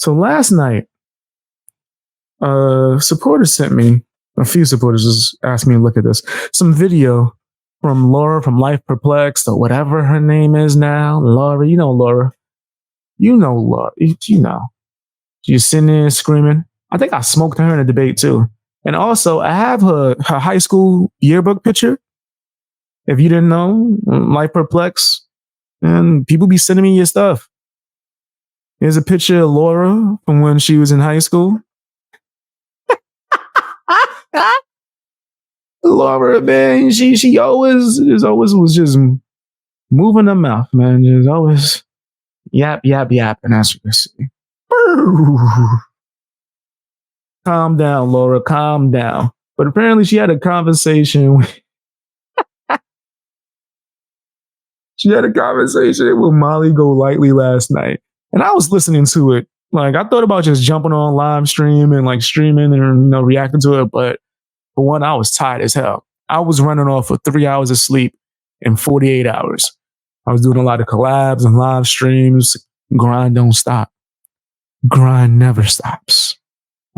So last night, supporters sent me, a few supporters just asked me to look at this, some video from Laura from Life Perplexed or whatever her name is now. Laura, you know Laura. You know Laura. You know. She's sitting there screaming. I think I smoked her in a debate too. And also, I have her high school yearbook picture. If you didn't know, Life Perplexed, and people be sending me your stuff. Here's a picture of Laura from when she was in high school. Laura, man, she always was just moving her mouth, man. Just always yap, and as you can see. Calm down, Laura, calm down. But apparently she had a conversation with Molly Golightly last night. And I was listening to it. Like, I thought about just jumping on live stream and like streaming and, reacting to it. But for one, I was tired as hell. I was running off for 3 hours of sleep in 48 hours. I was doing a lot of collabs and live streams. Grind don't stop. Grind never stops.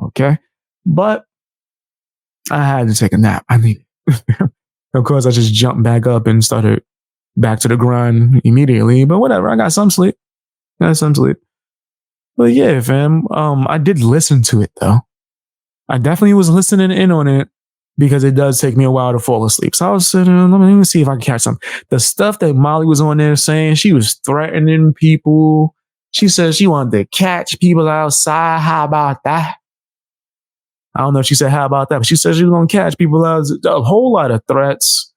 Okay? But I had to take a nap. I needed it. Of course, I just jumped back up and started back to the grind immediately. But whatever, I got some sleep. But yeah, fam, I did listen to it though. I definitely was listening in on it because it does take me a while to fall asleep. So I was sitting, let me see if I can catch some. The stuff that Molly was on there saying, she was threatening people. She said she wanted to catch people outside. How about that? I don't know if she said how about that, but she said she was going to catch people out. A whole lot of threats.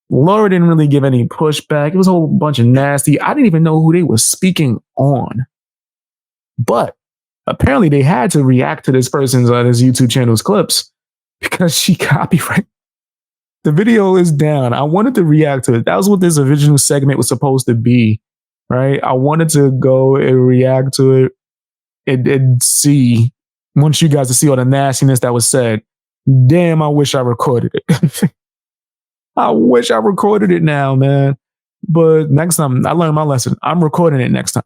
Laura didn't really give any pushback. It was a whole bunch of nasty. I didn't even know who they were speaking on. But apparently they had to react to this person's his YouTube channel's clips because she copyrighted. The video is down. I wanted to react to it. That was what this original segment was supposed to be, right? I wanted to go and react to it and see, want you guys to see all the nastiness that was said. Damn, I wish I recorded it. I wish I recorded it now, man. But next time, I learned my lesson. I'm recording it next time.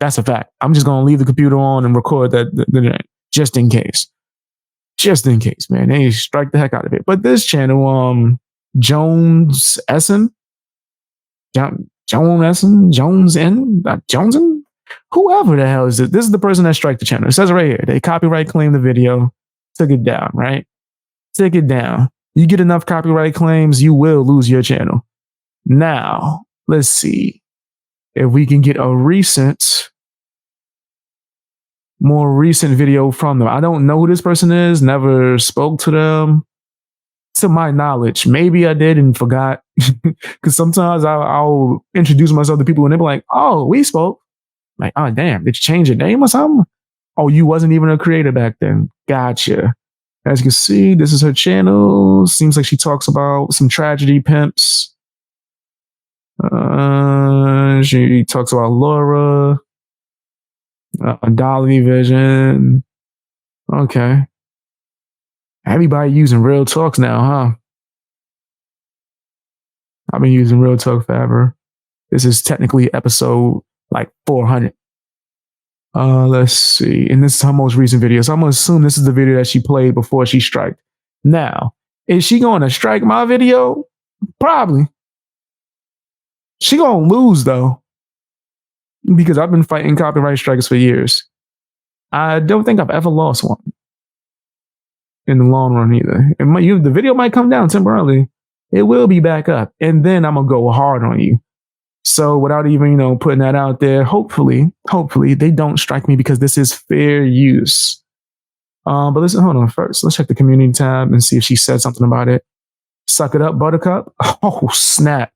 That's a fact. I'm just going to leave the computer on and record that just in case. Just in case, man. They strike the heck out of it. But this channel, Jones Essen, whoever the hell is it? This is the person that strike the channel. It says right here, they copyright claimed the video, took it down, right? Took it down. You get enough copyright claims, you will lose your channel. Now, let's see if we can get a more recent video from them. I don't know who this person is, never spoke to them. To my knowledge, maybe I did and forgot. Because sometimes I'll introduce myself to people and they'll be like, oh, we spoke. Like, oh, damn, did you change your name or something? Oh, you wasn't even a creator back then. Gotcha. As you can see, this is her channel. Seems like she talks about some tragedy pimps. She talks about Laura, Dolly Vision. Okay. Everybody using Real Talks now, huh? I've been using Real Talk forever. This is technically episode like 400. Let's see. And this is her most recent video. So I'm going to assume this is the video that she played before she striked. Now, is she going to strike my video? Probably. She going to lose though. Because I've been fighting copyright strikes for years. I don't think I've ever lost one. In the long run either. The video might come down temporarily. It will be back up. And then I'm going to go hard on you. So without even, putting that out there, hopefully they don't strike me because this is fair use. But listen, hold on first. Let's check the community tab and see if she said something about it. Suck it up, Buttercup. Oh, snap.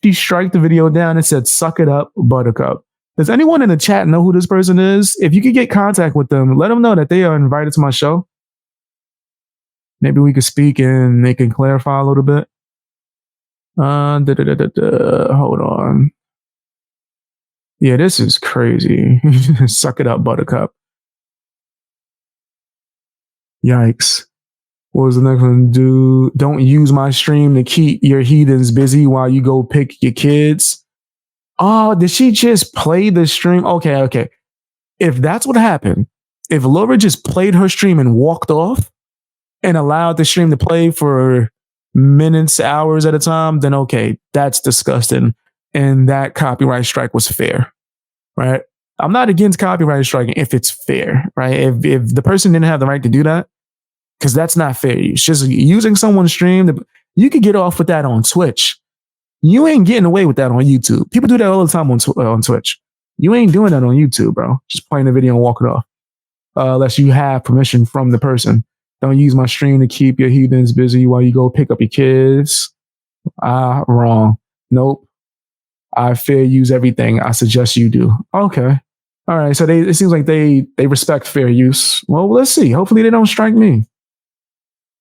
She striked the video down and said, suck it up, Buttercup. Does anyone in the chat know who this person is? If you could get contact with them, let them know that they are invited to my show. Maybe we could speak and they can clarify a little bit. Hold on. Yeah, this is crazy. Suck it up, Buttercup. Yikes. What was the next one? Don't use my stream to keep your heathens busy while you go pick your kids. Oh, did she just play the stream? Okay. if that's what happened, if Laura just played her stream and walked off and allowed the stream to play for minutes, hours at a time, then okay, that's disgusting. And that copyright strike was fair, right? I'm not against copyright striking if it's fair, right? If the person didn't have the right to do that, because that's not fair use. Just using someone's stream, you could get off with that on Twitch. You ain't getting away with that on YouTube. People do that all the time on Twitch. You ain't doing that on YouTube, bro. Just playing the video and walking off. Unless you have permission from the person. Don't use my stream to keep your heathens busy while you go pick up your kids. Wrong. Nope. I fair use everything. I suggest you do. Okay. All right. So it seems like they respect fair use. Well, let's see. Hopefully they don't strike me.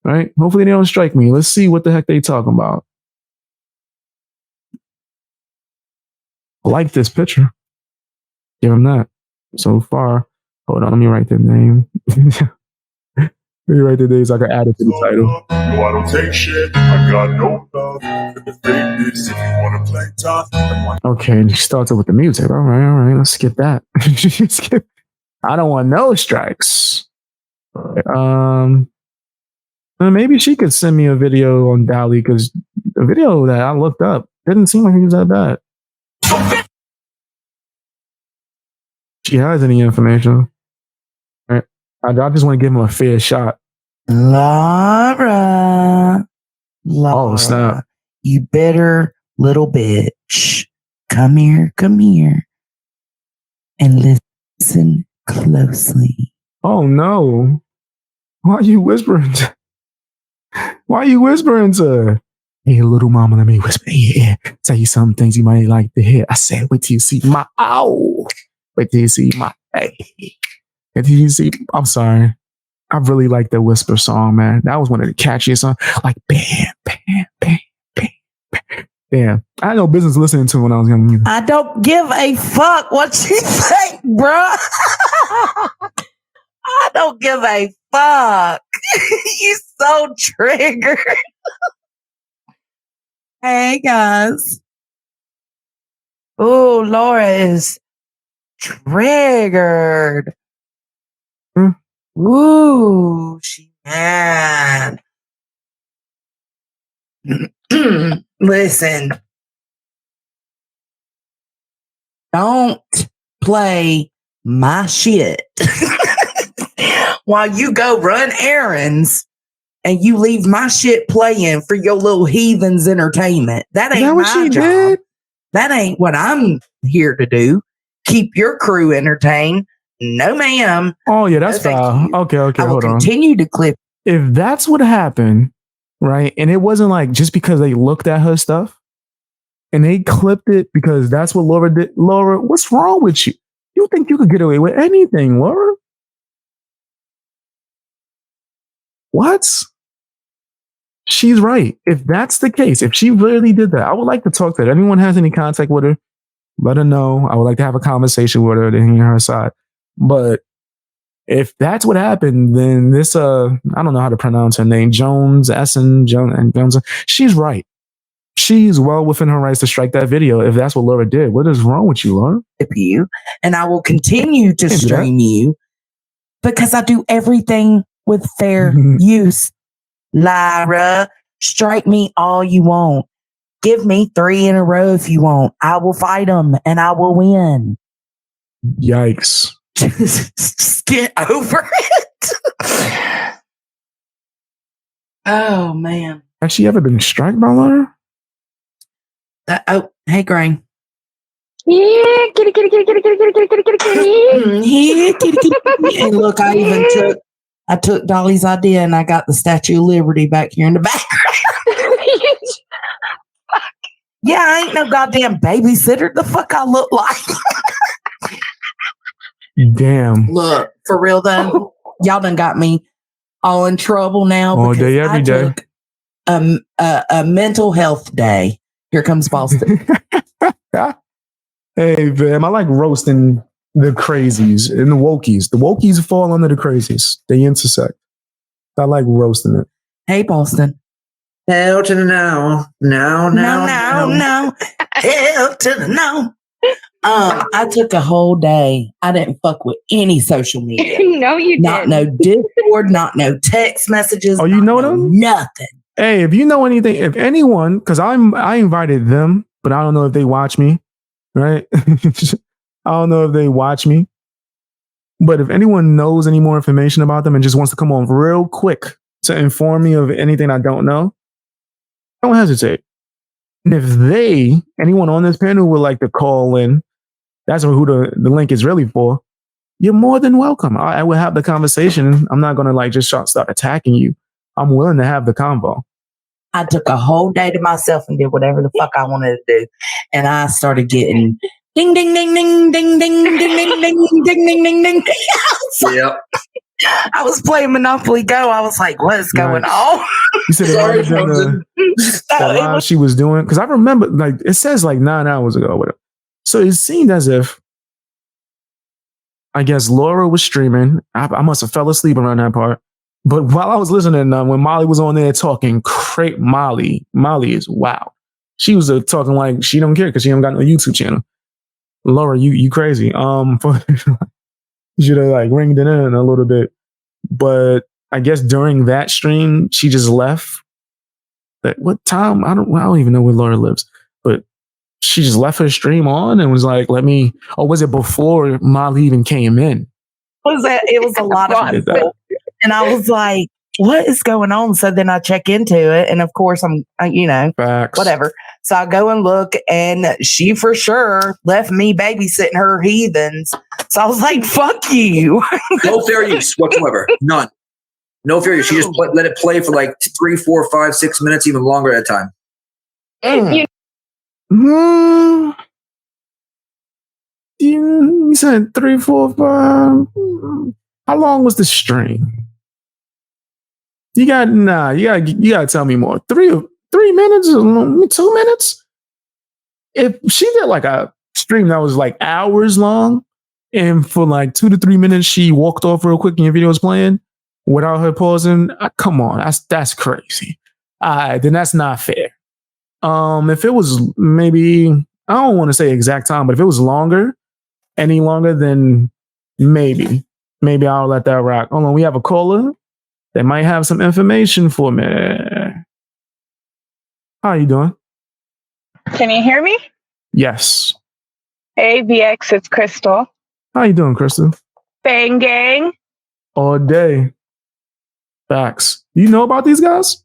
Right? Hopefully they don't strike me. Let's see what the heck they talking about. I like this picture. Give them that. So far. Hold on. Let me write the name. Let me write the name so I can add it to the title. No, I don't take shit. I got no love for the fakeness. If you want to play tough. Okay. And she starts it with the music. All right. Let's skip that. I don't want no strikes. Maybe she could send me a video on Dali because the video that I looked up didn't seem like it was that bad. She has any information. Right. I just want to give him a fair shot. Laura. Oh, snap. You bitter little bitch. Come here. And listen closely. Oh, no. Why are you whispering to her? Hey, little mama, let me whisper. Yeah. Tell you some things you might like to hear. I said, wait till you see my ow. Wait till you see my hey. Wait till you see. I'm sorry. I really like that whisper song, man. That was one of the catchiest songs. Like bam, bam, bam, bam, bam. Damn. I had no business listening to it when I was young. I don't give a fuck what you think, bruh. I don't give a fuck. You so triggered. Hey, guys. Oh, Laura is triggered. Ooh, she mad. Listen. Don't play my shit while you go run errands and you leave my shit playing for your little heathens entertainment. That ain't my job. Did? That ain't what I'm here to do. Keep your crew entertained. No, ma'am. Oh, yeah, that's foul. Okay, I will hold on. continue to clip. If that's what happened, right, and it wasn't like just because they looked at her stuff and they clipped it because that's what Laura did. Laura, what's wrong with you? You think you could get away with anything, Laura? What? She's right. If that's the case, if she really did that, I would like to talk to her. If anyone has any contact with her, let her know. I would like to have a conversation with her to hear her side. But if that's what happened, then this, I don't know how to pronounce her name, Jones, she's right. She's well within her rights to strike that video if that's what Laura did. What is wrong with you, Laura? You, and I will continue to stream you because I do everything with fair use. Lyra, strike me all you want. Give me 3 in a row if you want. I will fight them and I will win. Yikes. Just get over it. Oh, man. Has she ever been struck by Laura? Hey, Gray. Yeah, kitty. Yeah, kitty. And look, I took Dolly's idea and I got the Statue of Liberty back here in the background. Yeah, I ain't no goddamn babysitter. The fuck I look like. Damn. Look, for real though, y'all done got me all in trouble now. All day, every day. A mental health day. Here comes Boston. Hey, fam, I like roasting the crazies and the wokies. The wokies fall under the crazies. They intersect. I like roasting it. Hey, Boston. Hell to the no. No. Hell to the no. I took a whole day. I didn't fuck with any social media. No, you Not didn't. no Discord, not no text messages. Oh, you not know no them? Nothing. Hey, if you know anything, if anyone, because I invited them, but I don't know if they watch me, right? I don't know if they watch me. But if anyone knows any more information about them and just wants to come on real quick to inform me of anything I don't know, don't hesitate. And if anyone on this panel would like to call in, that's who the link is really for. You're more than welcome. I will have the conversation. I'm not going to like just start attacking you. I'm willing to have the convo. I took a whole day to myself and did whatever the fuck I wanted to do. And I started getting ding, ding, ding, ding, ding, ding, ding, ding, ding, ding, ding, ding, ding. Yep. I was playing Monopoly Go. I was like, what is going on? You said it Sorry, might have been the live she was doing. Because I remember, like, it says like 9 hours ago or whatever. So it seemed as if, I guess Laura was streaming. I must have fell asleep around that part. But while I was listening, when Molly was on there talking, Molly is wow. She was talking like she don't care because she don't got no YouTube channel. Laura, you crazy. You should have like ringed it in a little bit. But I guess during that stream, she just left. At what time? I don't even know where Laura lives. But she just left her stream on and was like, was it before Molly even came in? It was a lot of people. And I was like, what is going on? So then I check into it. And of course, I'm, Facts. whatever. So I go and look, and she for sure left me babysitting her heathens. So I was like, fuck you. No fair use whatsoever. None. No fair use. She just let it play for like 3, 4, 5, 6 minutes, even longer at a time. You said 3, 4, 5. How long was the stream? You gotta tell me more. 3 minutes, 2 minutes? If she did like a stream that was like hours long, and for like 2 to 3 minutes she walked off real quick and your video was playing without her pausing, come on, that's crazy. Then that's not fair. If it was maybe, I don't want to say exact time, but if it was any longer, then maybe I'll let that rock. Hold on, we have a caller that might have some information for me. How you doing? Can you hear me? Yes. Hey, VX, it's Crystal. How you doing, Crystal? Bang gang. All day. Facts. You know about these guys?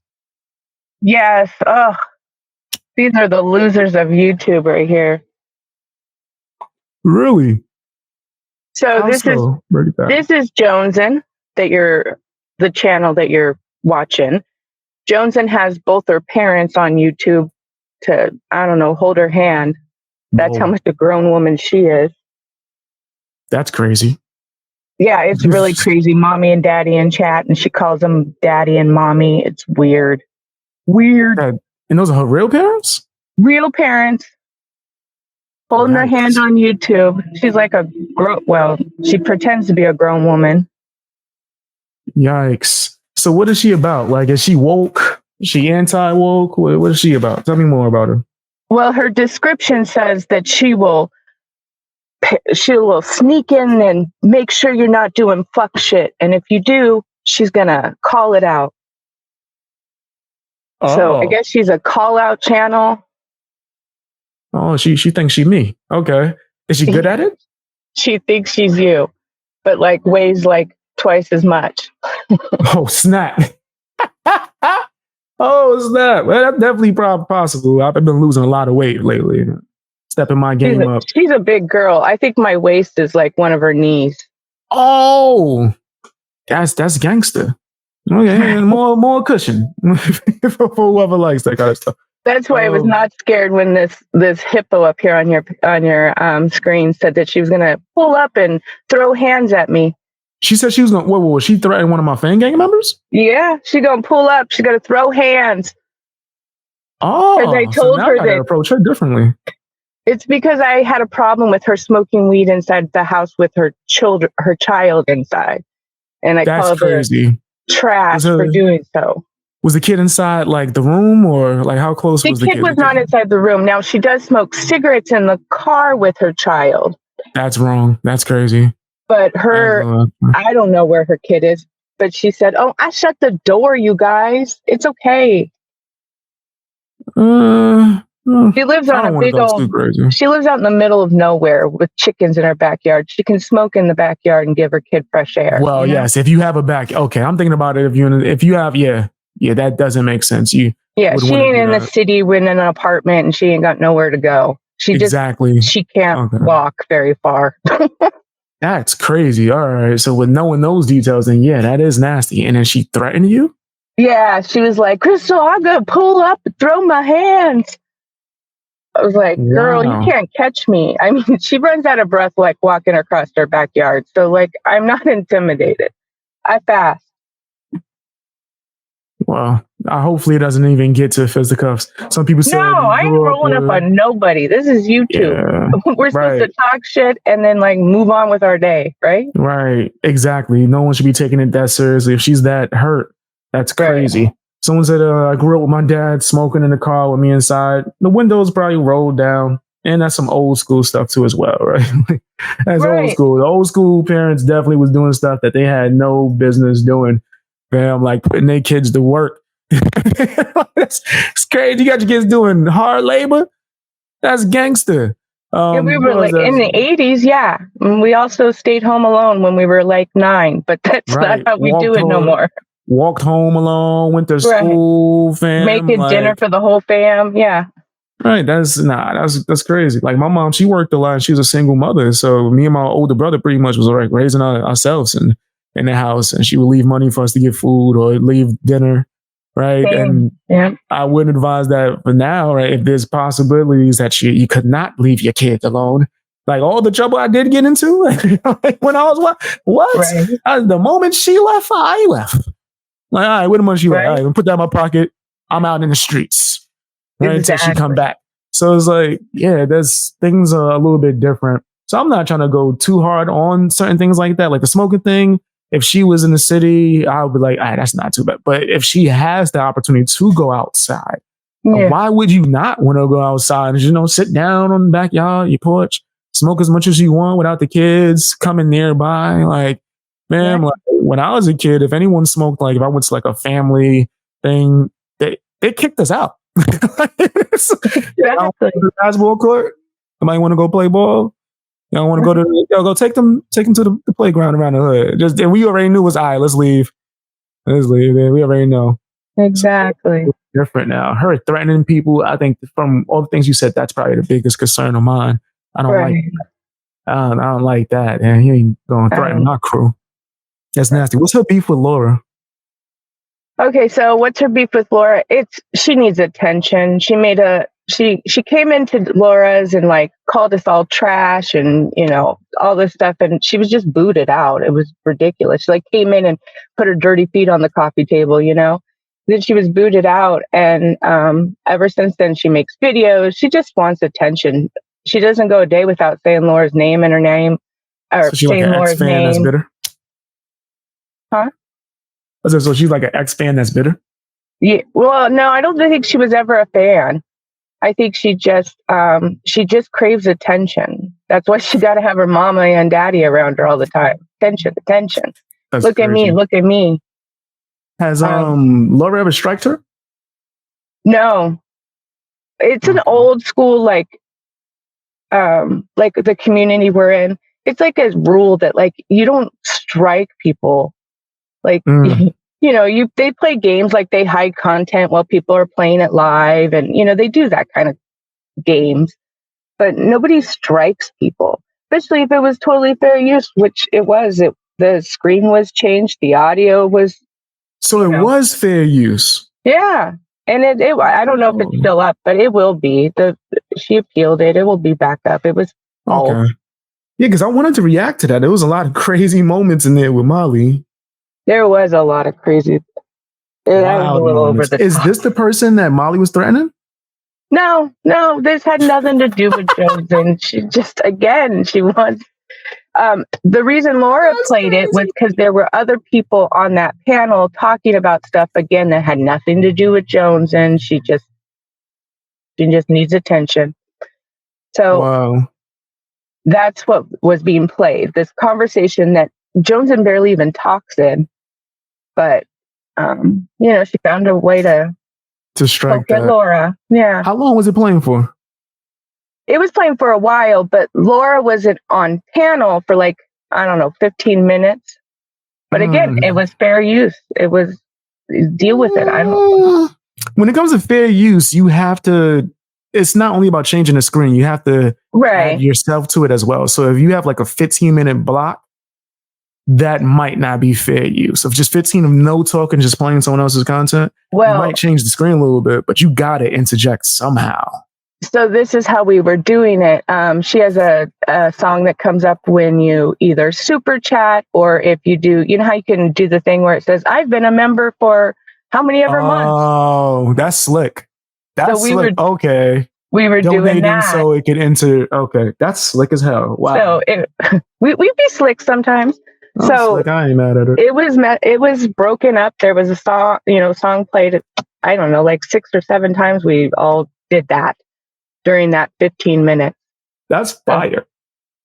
Yes. Ugh. These are the losers of YouTube right here. Really? So this is Jonesin, the channel that you're watching. Jonesin has both her parents on YouTube to, I don't know, hold her hand. That's how much a grown woman she is. That's crazy. Yeah, it's really crazy. Mommy and daddy in chat, and she calls them daddy and mommy. It's weird. And those are her real parents? Real parents. Holding her hand on YouTube. She's like she pretends to be a grown woman. Yikes. So what is she about? Like, is she woke? Is she anti-woke? What is she about? Tell me more about her. Well, her description says that she will sneak in and make sure you're not doing fuck shit. And if you do, she's going to call it out. Oh. So I guess she's a call out channel. Oh, she thinks she's me. Okay. Is she good at it? She thinks she's you, but like weighs like twice as much. Oh, snap. Oh, snap. Well, that's definitely possible. I've been losing a lot of weight lately. Stepping my game up. She's a big girl. I think my waist is like one of her knees. Oh, that's gangster. Okay, more cushion for whoever likes that kind of stuff. That's why I was not scared when this hippo up here on your screen said that she was gonna pull up and throw hands at me. She said she was gonna. What? She threatened one of my fan gang members? Yeah, she gonna pull up. She gonna throw hands. Oh, because I told her that approach her differently. It's because I had a problem with her smoking weed inside the house with her child inside, and I called her trash for doing so. Was the kid inside like the room, or like how close was the kid? The kid was not inside the room. Now she does smoke cigarettes in the car with her child. That's wrong. That's crazy. But I don't know where her kid is. But she said, "Oh, I shut the door, you guys. It's okay." She lives on a big old. She lives out in the middle of nowhere with chickens in her backyard. She can smoke in the backyard and give her kid fresh air. Well, yes, if you have a okay, I'm thinking about it. If you have, that doesn't make sense. She ain't in the city, we're in an apartment, and she ain't got nowhere to go. She can't walk very far. That's crazy. All right. So with knowing those details, then that is nasty. And then she threatened you? Yeah. She was like, Crystal, I'm going to pull up and throw my hands. I was like, girl, you can't catch me. I mean, she runs out of breath, like walking across her backyard. So like, I'm not intimidated. I fast. Well, hopefully it doesn't even get to fisticuffs. Some people say, no, I ain't rolling up on nobody. This is YouTube. Yeah, we're supposed to talk shit and then like move on with our day, right? Right. Exactly. No one should be taking it that seriously. If she's that hurt, that's crazy. Right. Someone said, I grew up with my dad smoking in the car with me inside. The windows probably rolled down. And that's some old school stuff too as well, right? That's old school. The old school parents definitely was doing stuff that they had no business doing. Fam, like putting their kids to work. It's crazy. You got your kids doing hard labor. That's gangster. We were like in the 80s, yeah. We also stayed home alone when we were like 9, but that's not how we do it no more. Walked home alone, went to school, fam. Making dinner for the whole fam, yeah. Right, that's crazy. Like my mom, she worked a lot. She was a single mother, so me and my older brother pretty much was like raising ourselves and in the house, and she would leave money for us to get food or leave dinner, right? Same. And I wouldn't advise that for now, right? If there's possibilities that you could not leave your kids alone, like all the trouble I did get into, like when I was what? Right. The moment she left, I left. Like, all right, wait a minute, she left. All right, put that in my pocket. I'm out in the streets, right? Until she come back. So it's like, things are a little bit different. So I'm not trying to go too hard on certain things like that, like the smoking thing. If she was in the city, I would be like, all right, that's not too bad. But if she has the opportunity to go outside, why would you not want to go outside and, sit down on the backyard, your porch, smoke as much as you want without the kids coming nearby? Like, man, like, when I was a kid, if anyone smoked, like if I went to like a family thing, they kicked us out. Basketball court. Somebody want to go play ball? Y'all want to go to? Go take them to the playground around the hood. And we already knew it was let's leave. Let's leave. We already know. Exactly. So different now. Her threatening people. I think from all the things you said, that's probably the biggest concern of mine. I don't like that. I don't like that. And he ain't going to threaten my crew. That's nasty. What's her beef with Laura? Okay, so what's her beef with Laura? She needs attention. She came into Laura's and like called us all trash and all this stuff, and she was just booted out. It was ridiculous. She like came in and put her dirty feet on the coffee table, Then she was booted out, and ever since then she makes videos. She just wants attention. She doesn't go a day without saying Laura's name in her name or so saying like Laura's name. That's bitter? Huh? So she's like an ex-fan that's bitter? Yeah. Well, no, I don't think she was ever a fan. I think she just craves attention. That's why she got to have her mama and daddy around her all the time. Attention. Look at me. Has Laura ever striked her? No. It's an old school like the community we're in. It's like a rule that like you don't strike people. Like they play games, like they hide content while people are playing it live, and they do that kind of games, but nobody strikes people, especially if it was totally fair use, which it was. The screen was changed, the audio was. So it was fair use. Yeah, and it I don't know if it's still up, but it will be. She appealed it. It will be back up. It was old. Yeah, because I wanted to react to that. There was a lot of crazy moments in there with Molly. There was a lot of crazy. Wow, is this the person that Molly was threatening? No, this had nothing to do with Jones. And she just, again, she wants The reason Laura played it was because there were other people on that panel talking about stuff again that had nothing to do with Jones, and she just needs attention. So that's what was being played. This conversation that Joneson barely even talks in, but she found a way to strike at Laura. Yeah. How long was it playing for? It was playing for a while, but Laura wasn't on panel for 15 minutes. But again, it was fair use. It was deal with it. I don't. When it comes to fair use, you have to. It's not only about changing the screen. You have to add yourself to it as well. So if you have like a 15-minute block, that might not be fair use. Of just 15 of no talking, just playing someone else's content, you might change the screen a little bit, but you got to interject somehow. So this is how we were doing it. She has a song that comes up when you either super chat or if you do, you know how you can do the thing where it says, I've been a member for how many ever months. Oh, that's slick. That's slick. Okay. We were doing that. So it could enter. Okay. That's slick as hell. Wow. So we'd be slick sometimes. Slick. I ain't mad at it. It was broken up. There was a song played, I don't know, like 6 or 7 times. We all did that during that 15 minutes. That's fire.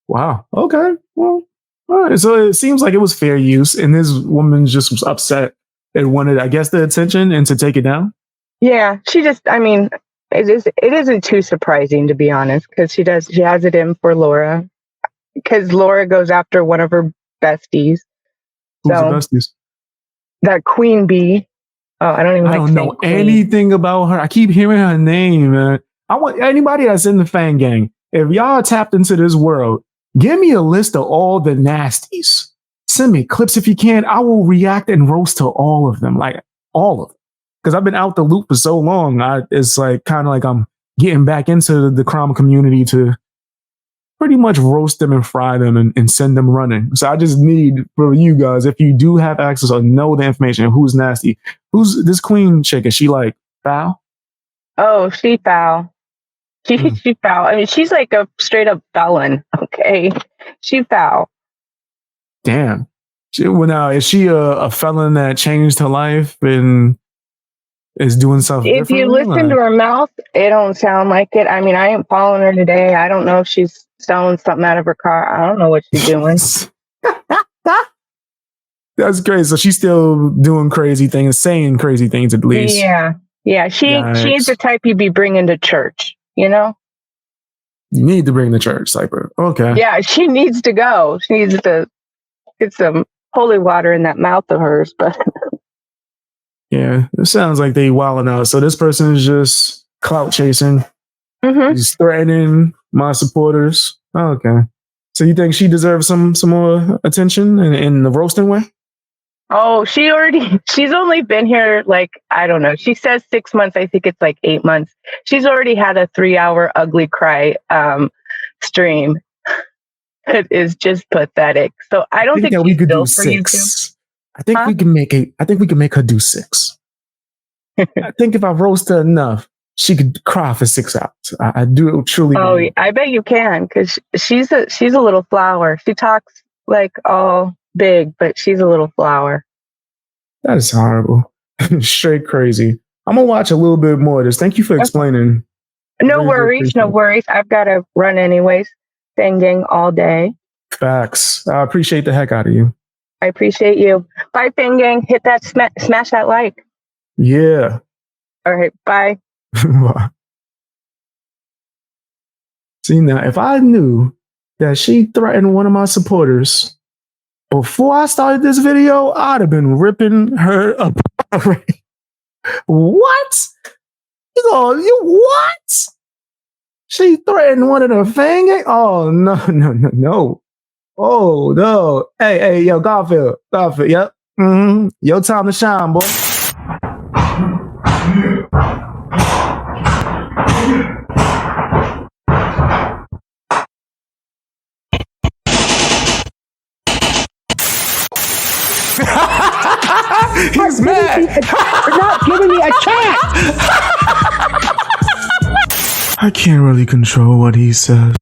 Wow. Okay. Well, all right. So it seems like it was fair use, and this woman just was upset and wanted, I guess, the attention and to take it down. Yeah, it isn't too surprising, to be honest, because she has it in for Laura, because Laura goes after one of her besties. Who's the besties? That Queen Bee. Oh, I don't know anything about her. I keep hearing her name, man. I want anybody that's in the fan gang, if y'all tapped into this world, give me a list of all the nasties. Send me clips if you can. I will react and roast to all of them, like all of them. Because I've been out the loop for so long. It's like kind of like I'm getting back into the crime community to pretty much roast them and fry them and send them running. So I just need for you guys, if you do have access or know the information, who's nasty, who's this Queen chick? Is she like foul? Oh, she foul. She foul. I mean, she's like a straight up felon. Okay, she foul. Damn. Now is she a felon that changed her life and is doing stuff? If you listen to her mouth, it don't sound like it. I mean, I ain't following her today. I don't know if she's selling something out of her car. I don't know what she's doing. That's crazy. So she's still doing crazy things, saying crazy things at least. Yeah. She ain't the type you be bringing to church. You know. You need to bring the church, Cypher. Okay. Yeah, she needs to go. She needs to get some holy water in that mouth of hers, but. Yeah, it sounds like they wilding out. So this person is just clout chasing. Mm-hmm. He's threatening my supporters. Oh, okay. So you think she deserves some more attention in the roasting way? Oh, she's only been here I don't know. She says 6 months. I think it's 8 months. She's already had a 3-hour ugly cry stream. It is just pathetic. So I don't think we could do 6. I think we can make her do 6. I think if I roast her enough, she could cry for 6 hours. I do truly. Oh, I bet you can, because she's a little flower. She talks all big, but she's a little flower. That is horrible. Straight crazy. I'm gonna watch a little bit more of this. Thank you for explaining. No worries. I've got to run anyways. Singing all day. Facts. I appreciate the heck out of you. I appreciate you. Bye, Fan Gang. Hit that smash that like. Yeah. All right. Bye. Bye. See, now, if I knew that she threatened one of my supporters before I started this video, I'd have been ripping her apart. What? You what? She threatened one of the Fan Gang? Oh, no. Oh, no. Hey, yo, Garfield, yep. Mm-hmm. Your time to shine, boy. He's mad. You're not giving me a chance. I can't really control what he says.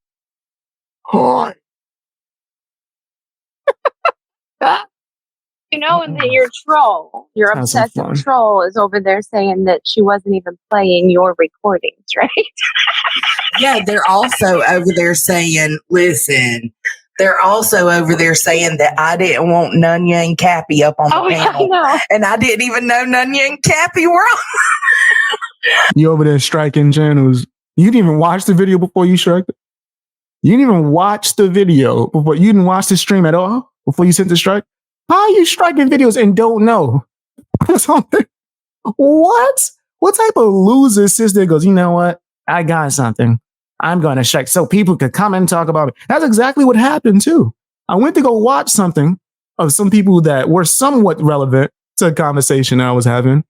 You know, and that your troll, your Have some obsessive fun. troll, is over there saying that she wasn't even playing your recordings, right? Yeah, they're also over there saying, listen, they're also over there saying that I didn't want Nunya and Cappy up on the panel. I know. And I didn't even know Nunya and Cappy were on. You over there striking channels. You didn't even watch the video before you struck it. You didn't even watch the video before. You didn't watch the stream at all before you sent the strike. How are you striking videos and don't know? What? What type of loser sister goes, you know what? I got something. I'm going to strike so people could come and talk about it. That's exactly what happened too. I went to go watch something of some people that were somewhat relevant to the conversation I was having.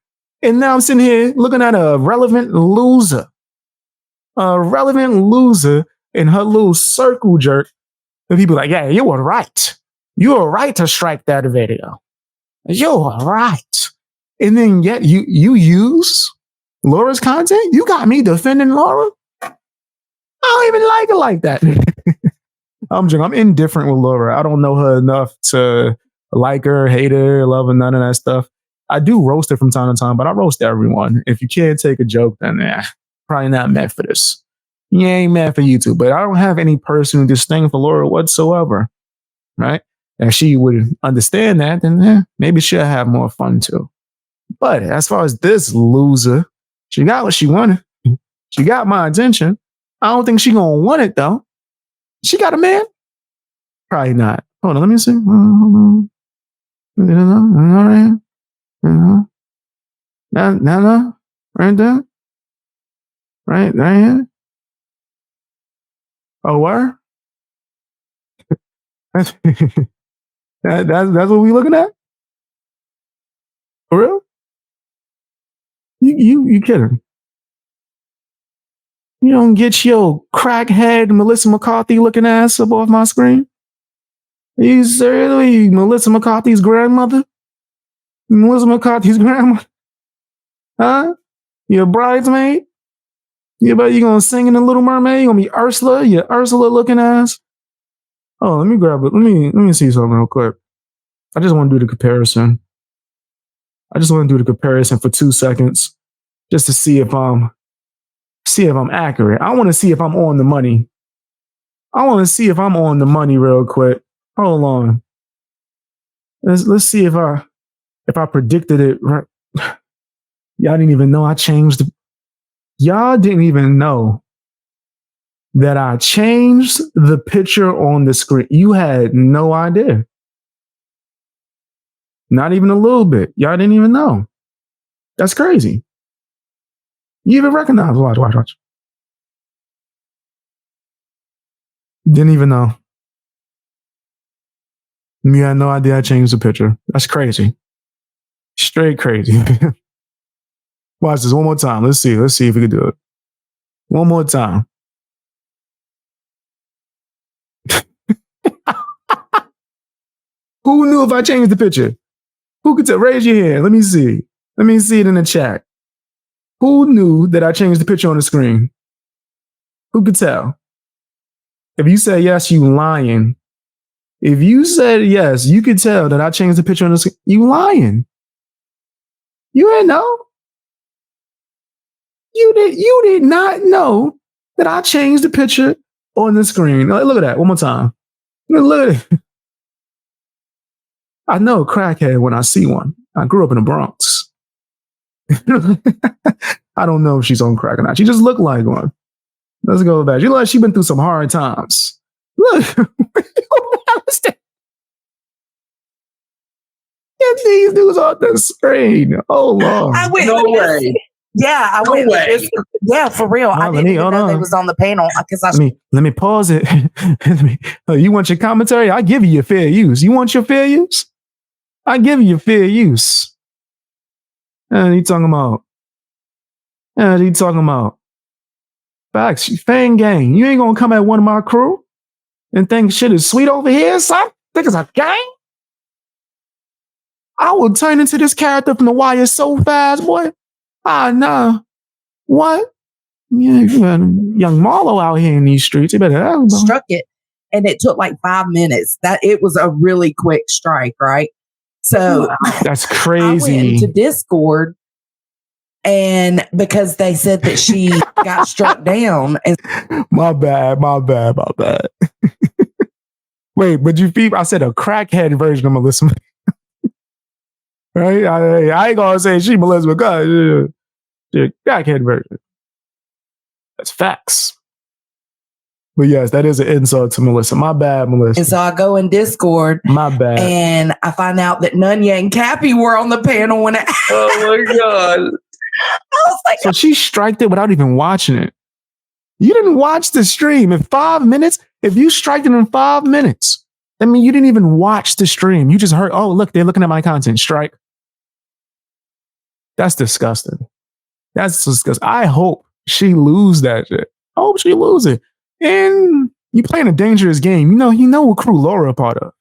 And now I'm sitting here looking at a relevant loser. A relevant loser in her little circle jerk. And people like, yeah, you were right. You were right to strike that video. You were right. And then yet you use Laura's content? You got me defending Laura? I don't even like her like that. I'm indifferent with Laura. I don't know her enough to like her, hate her, love her, none of that stuff. I do roast her from time to time, but I roast everyone. If you can't take a joke, then probably not meant for this. You ain't meant for YouTube. But I don't have any personal disdain for Laura whatsoever. Right? If she would understand that, then maybe she'll have more fun too. But as far as this loser, she got what she wanted. She got my attention. I don't think she gonna want it though. She got a man? Probably not. Hold on, let me see. No, right there, right here. Oh, where? That's what we looking at? For real? You kidding? You don't get your crackhead Melissa McCarthy looking ass up off my screen? Are you seriously Melissa McCarthy's grandmother? Melissa McCarthy's grandmother? Huh? Your bridesmaid? You gonna sing in the Little Mermaid? You gonna be Ursula? You Ursula looking ass? Oh, let me grab it. Let me see something real quick. I just want to do the comparison. I just want to do the comparison for 2 seconds, just to see if I'm accurate. I want to see if I'm on the money. I want to see if I'm on the money real quick. Hold on. Let's see if I predicted it right. Y'all didn't even know I changed. Y'all didn't even know that I changed the picture on the screen. You had no idea. Not even a little bit. Y'all didn't even know. That's crazy. You even recognize. Watch. Didn't even know. You had no idea I changed the picture. That's crazy. Straight crazy. Watch this one more time. Let's see if we can do it. One more time. Who knew if I changed the picture? Who could tell? Raise your hand. Let me see. Let me see it in the chat. Who knew that I changed the picture on the screen? Who could tell? If you said yes, you lying. If you said yes, you could tell that I changed the picture on the screen. You lying. You didn't know. You did not know that I changed the picture on the screen. Look at that one more time. Look at it. I know a crackhead when I see one. I grew up in the Bronx. I don't know if she's on crack or not. She just looked like one. Let's go back. You look like she's been through some hard times. Look. Get these dudes off the screen. Oh, Lord. No way. Yeah, I went. Yeah, for real. I didn't even know they was on the panel because let me pause it. You want your commentary? I give you your fair use. You want your fair use? I give you your fair use. And he talking about. Facts, Fang Gang. You ain't gonna come at one of my crew and think shit is sweet over here, son? Think it's a gang? I will turn into this character from The Wire so fast, boy. Nah. What? Yeah, young Marlo out here in these streets. You better struck it, and it took like 5 minutes. That it was a really quick strike, right? So that's I went crazy. into Discord, and because they said that she got struck down. And my bad. Wait, but you peep? I said a crackhead version of Melissa. Right? I ain't gonna say she Melissa McCarthy. Crackhead version. That's facts. But yes, that is an insult to Melissa. My bad, Melissa. And so I go in Discord. My bad. And I find out that Nunya and Cappy were on the panel when it Oh my God. I was like, so she striked it without even watching it. You didn't watch the stream in 5 minutes. If you striked it in 5 minutes, I mean, you didn't even watch the stream. You just heard, oh, look, they're looking at my content. Strike. That's disgusting. That's disgusting. I hope she lose that shit. I hope she lose it. And you playing a dangerous game. You know what crew Laura a part of.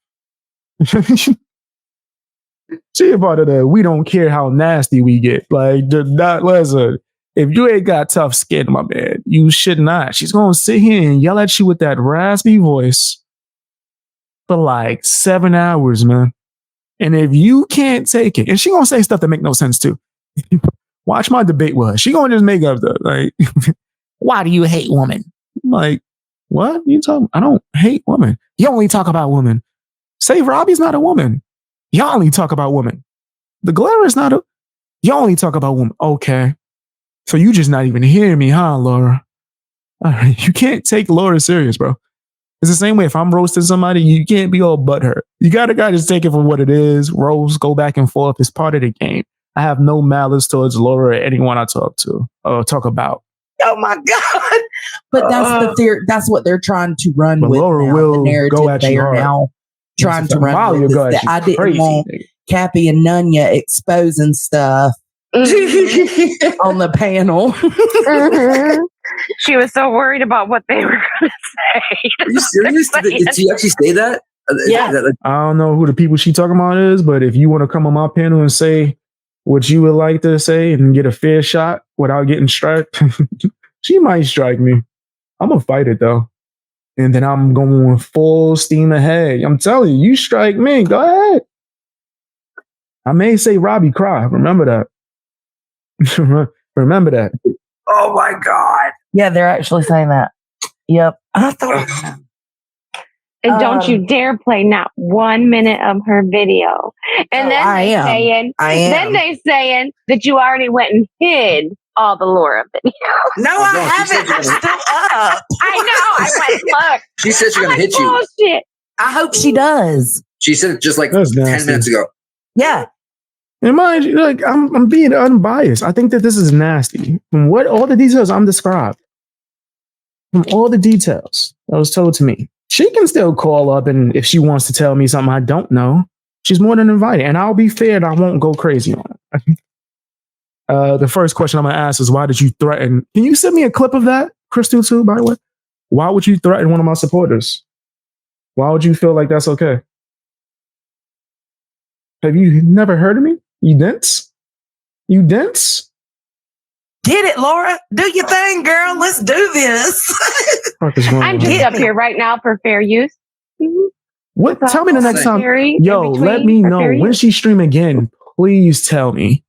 She a part of the we don't care how nasty we get. Like, not listen. If you ain't got tough skin, my man, you should not. She's gonna sit here and yell at you with that raspy voice for like 7 hours, man. And if you can't take it, and she gonna say stuff that make no sense too. Watch my debate with her. She gonna just make up stuff like, why do you hate women? I'm like, what you talking? I don't hate women. You only talk about women. Say Robbie's not a woman. You only talk about women. The Glare is not a. You only talk about women. Okay, so you just not even hearing me, huh, Laura? All right, you can't take Laura serious, bro. It's the same way if I'm roasting somebody, you can't be all butthurt. You gotta just take it for what it is. Roast, go back and forth. It's part of the game. I have no malice towards Laura or anyone I talk to or talk about. oh my God. But that's the theory. That's what they're trying to run with. Laura now. will The narrative go at they you are hard. now trying to run Molly with. will go Is at that you I didn't crazy, want nigga. Cappy and Nunya exposing stuff on the panel. She was so worried about what they were going to say. Are you serious? Did she actually say that? Yeah. I don't know who the people she talking about is, but if you want to come on my panel and say what you would like to say and get a fair shot without getting striked, she might strike me. I'm gonna fight it though. And then I'm going full steam ahead. I'm telling you, you strike me, go ahead. I may say Robbie cry. Remember that. Remember that. Oh my God. Yeah, they're actually saying that. Yep. I thought. And don't you dare play not 1 minute of her video. And then they saying that you already went and hid all the Laura videos. No, I haven't. They're still up. I know. I went look. She said she's gonna hit you. Bullshit. I hope she does. She said it just like That's 10 nasty. minutes ago. Yeah. And mind you, like I'm being unbiased. I think that this is nasty. From what all the details I'm described, from all the details that was told to me, she can still call up, and if she wants to tell me something I don't know, she's more than invited. And I'll be fair and I won't go crazy on it. The first question I'm gonna ask is, why did you threaten? Can you send me a clip of that, Crystal, too, by the way? Why would you threaten one of my supporters? Why would you feel like that's okay? Have you never heard of me? You dense? You dense? Get it, Laura. Do your thing, girl. Let's do this. I'm just up here right now for fair use. Mm-hmm. What? Tell me the next time. Yo, let me know when she stream again. Please tell me.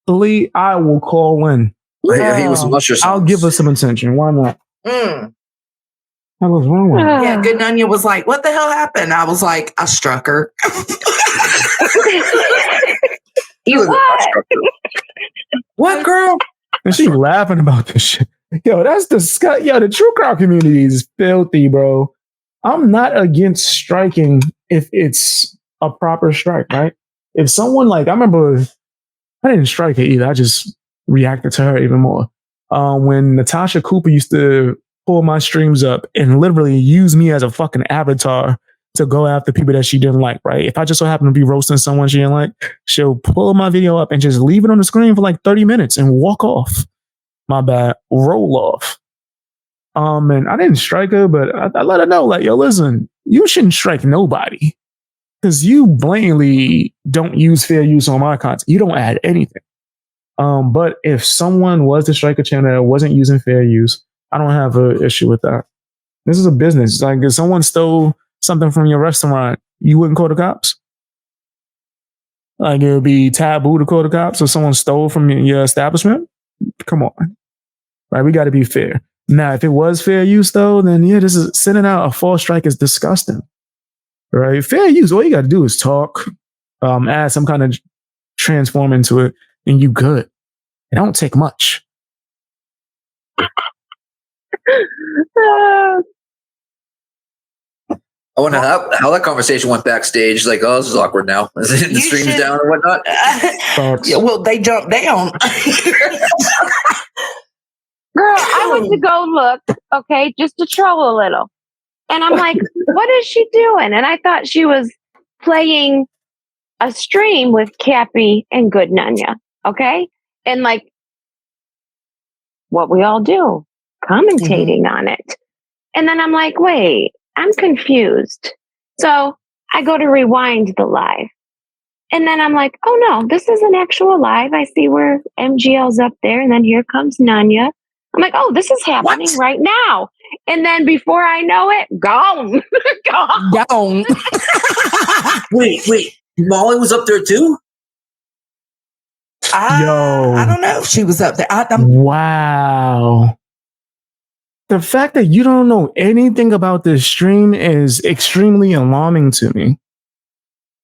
Please, I will call in. He was luscious. I'll give her some attention. Why not? Mm. What was wrong with her? Yeah, Good Nunya was like, what the hell happened? I was like, I struck her. You what? What, girl? And she's laughing about this shit. Yo, that's disgusting. Yo, the true crowd community is filthy, bro. I'm not against striking if it's a proper strike, right? If someone I remember, I didn't strike her either. I just reacted to her even more. When Natasha Cooper used to pull my streams up and literally use me as a fucking avatar to go after people that she didn't like, right? If I just so happen to be roasting someone she didn't like, she'll pull my video up and just leave it on the screen for like 30 minutes and walk off. My bad. Roll off. And I didn't strike her, but I let her know, like, yo, listen, you shouldn't strike nobody because you blatantly don't use fair use on my content. You don't add anything. But if someone was to strike a channel that wasn't using fair use, I don't have an issue with that. This is a business. Like, if someone stole something from your restaurant, you wouldn't call the cops? Like it would be taboo to call the cops if someone stole from your establishment. Come on. Right? We got to be fair. Now, if it was fair use though, then yeah, this is sending out a false strike is disgusting. Right? Fair use, all you got to do is talk, add some kind of transform into it, and you good. It don't take much. I wonder how that conversation went backstage. Like, oh, this is awkward now. The stream's down and whatnot. Yeah, well, they jumped down. Girl, I went to go look, okay, just to troll a little. And I'm like, what is she doing? And I thought she was playing a stream with Cappy and Good Nunya, okay? And like, what we all do, commentating on it. And then I'm like, wait, I'm confused. So I go to rewind the live. And then I'm like, oh no, this is an actual live. I see where MGL's up there. And then here comes Nunya. I'm like, oh, this is happening right now. And then before I know it, gone. Gone. Wait. Molly was up there too? I don't know if she was up there. Wow. The fact that you don't know anything about this stream is extremely alarming to me.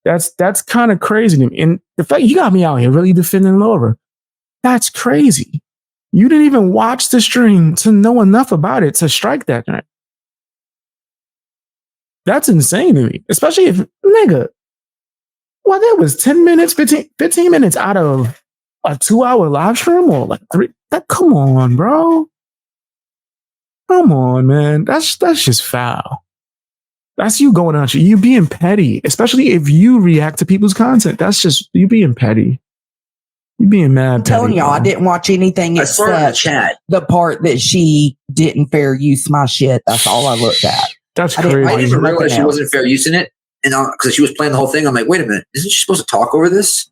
That's kind of crazy to me. And the fact you got me out here really defending Laura, that's crazy. You didn't even watch the stream to know enough about it to strike that night. That's insane to me. Especially if, nigga, well, that was 10 minutes, 15 minutes out of a 2-hour live stream or like 3. Come on, bro. Come on, man. That's just foul. That's you going on. You being petty, especially if you react to people's content. That's just you being petty. You being mad. I'm telling y'all, I didn't watch anything except the part that she didn't fair use my shit. That's all I looked at. That's crazy. I didn't realize she wasn't fair using it, and because she was playing the whole thing, I'm like, wait a minute, isn't she supposed to talk over this?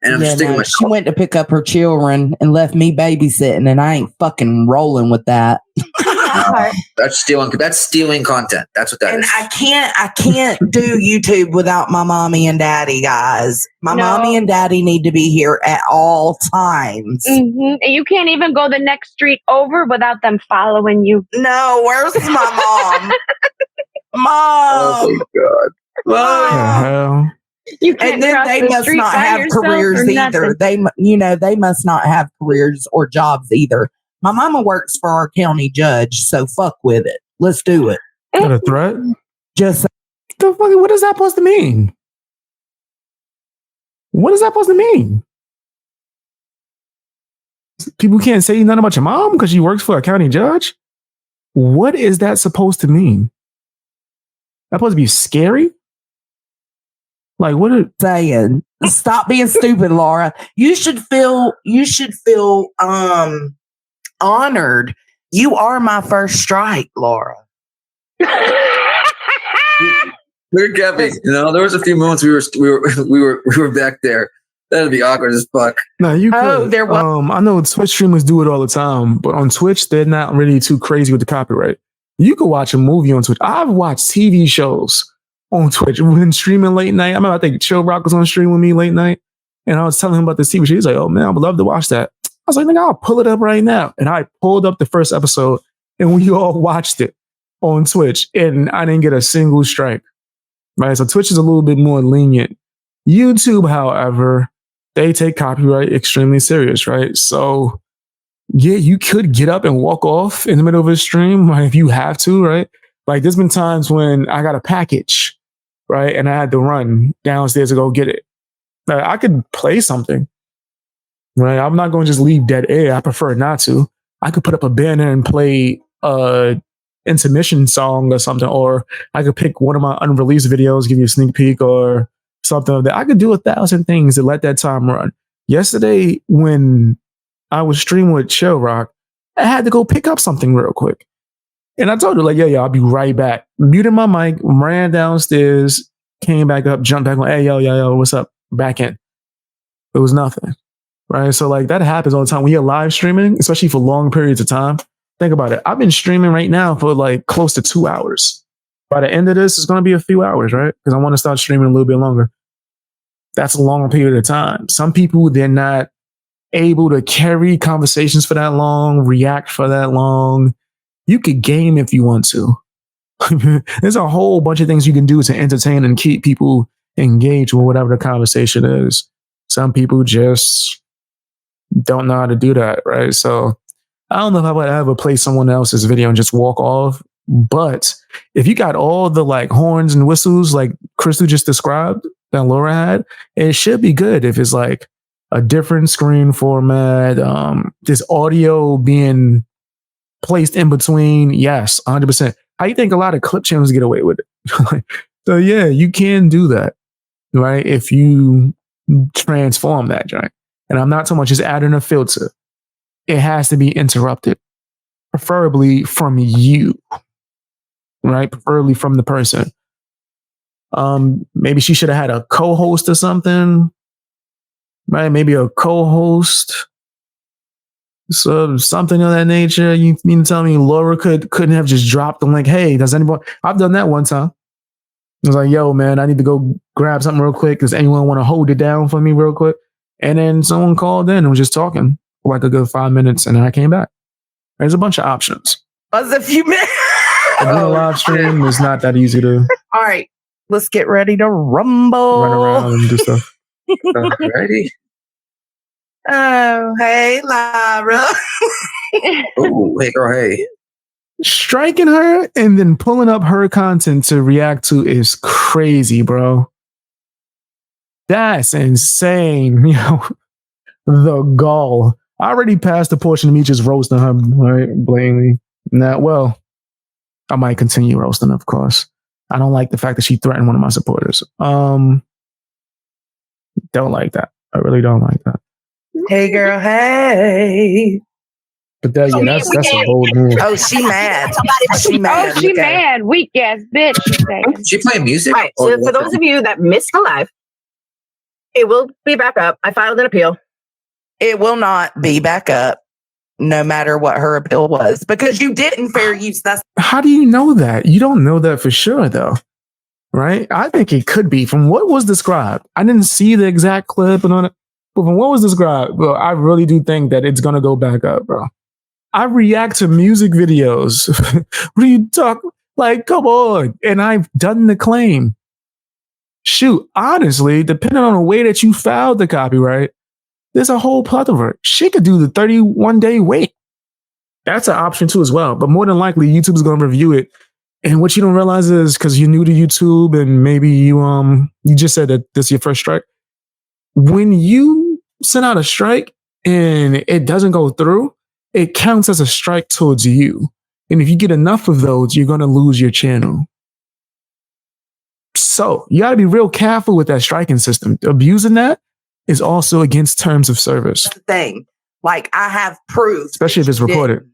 And I'm just thinking, she went to pick up her children and left me babysitting, and I ain't fucking rolling with that. That's stealing content. That's what that is. And I can't do YouTube without my mommy and daddy, guys. My mommy and daddy need to be here at all times. Mm-hmm. And you can't even go the next street over without them following you. No, where's my mom? Mom. Oh my God. Mom. And then they must not have careers either. They must not have careers or jobs either. My mama works for our county judge, so fuck with it. Let's do it. Is that a threat? Just the fuck, what is that supposed to mean? What is that supposed to mean? People can't say nothing about your mom because she works for a county judge? What is that supposed to mean? That supposed to be scary? Like what are saying? Stop being stupid, Laura. You should feel honored. You are my first strike, Laura. We're Gabby. There was a few moments we were back there. That'd be awkward as fuck. No, you could. There was. I know Twitch streamers do it all the time, but on Twitch they're not really too crazy with the copyright. You could watch a movie on Twitch. I've watched TV shows on Twitch when streaming late night. I think Chill Rock was on stream with me late night, and I was telling him about this TV show. He's like, "Oh man, I would love to watch that." I was like, "Nigga, I'll pull it up right now." And I pulled up the first episode, and we all watched it on Twitch, and I didn't get a single strike. Right, so Twitch is a little bit more lenient. YouTube, however, they take copyright extremely serious, right? So, yeah, you could get up and walk off in the middle of a stream, right, if you have to, right? Like, there's been times when I got a package, right, and I had to run downstairs to go get it. Like, I could play something, right? I'm not going to just leave dead air. I prefer not to. I could put up a banner and play intermission song or something, or I could pick one of my unreleased videos, give you a sneak peek or something like that. I could do 1,000 things to let that time run. Yesterday, when I was streaming with Chill Rock, I had to go pick up something real quick. And I told her, like, yeah, I'll be right back. Muted my mic, ran downstairs, came back up, jumped back on, hey, yo, what's up? Back in. It was nothing. Right? So, like, that happens all the time. When you're live streaming, especially for long periods of time, think about it. I've been streaming right now for like close to 2 hours. By the end of this, it's going to be a few hours, right? Because I want to start streaming a little bit longer. That's a long period of time. Some people, they're not able to carry conversations for that long, react for that long. You could game if you want to. There's a whole bunch of things you can do to entertain and keep people engaged with whatever the conversation is. Some people just don't know how to do that, right? So I don't know if I would ever play someone else's video and just walk off. But if you got all the like horns and whistles like Crystal just described that Laura had, it should be good if it's like a different screen format, this audio being placed in between. Yes, 100%. How you think a lot of clip channels get away with it? So yeah, you can do that, right? If you transform that giant. And I'm not so much just adding a filter. It has to be interrupted, preferably from you, right? Preferably from the person. Maybe she should have had a co-host or something, right? Maybe a co-host, so something of that nature. You mean to tell me Laura couldn't have just dropped the link? Hey, does anybody? I've done that one time. I was like, yo, man, I need to go grab something real quick. Does anyone want to hold it down for me real quick? And then someone called in and was just talking for like a good 5 minutes, and then I came back. There's a bunch of options. Was a few minutes. Doing a live stream is not that easy to. All right, let's get ready to rumble. Run around and do stuff. Alrighty. Oh, hey, Lyra. Oh, hey, girl, hey. Striking her and then pulling up her content to react to is crazy, bro. That's insane. You know, the gall. I already passed the portion of me just roasting her, right? Blatantly. Now, well, I might continue roasting, of course. I don't like the fact that she threatened one of my supporters. Don't like that. I really don't like that. Hey, girl, hey. But that, yeah, that's a bold move. Oh, she mad. She mad. Oh, she mad. Weak ass bitch. She's saying. She playing music? Right. So for those of you that missed the live, it will be back up. I filed an appeal. It will not be back up, no matter what her appeal was, because you didn't fair use that. How do you know that? You don't know that for sure, though, right? I think it could be from what was described. I didn't see the exact clip and on it, but from what was described, bro, I really do think that it's gonna go back up, bro. I react to music videos. What are you talking? Like, come on. And I've done the claim. Shoot, honestly, depending on the way that you filed the copyright, there's a whole plethora. She could do the 31-day wait. That's an option too as well. But more than likely, YouTube is going to review it. And what you don't realize is because you're new to YouTube and maybe you just said that this is your first strike. When you send out a strike and it doesn't go through, it counts as a strike towards you. And if you get enough of those, you're going to lose your channel. So you got to be real careful with that striking system. Abusing that is also against terms of service. That's the thing. Like, I have proof. Especially if it's recorded.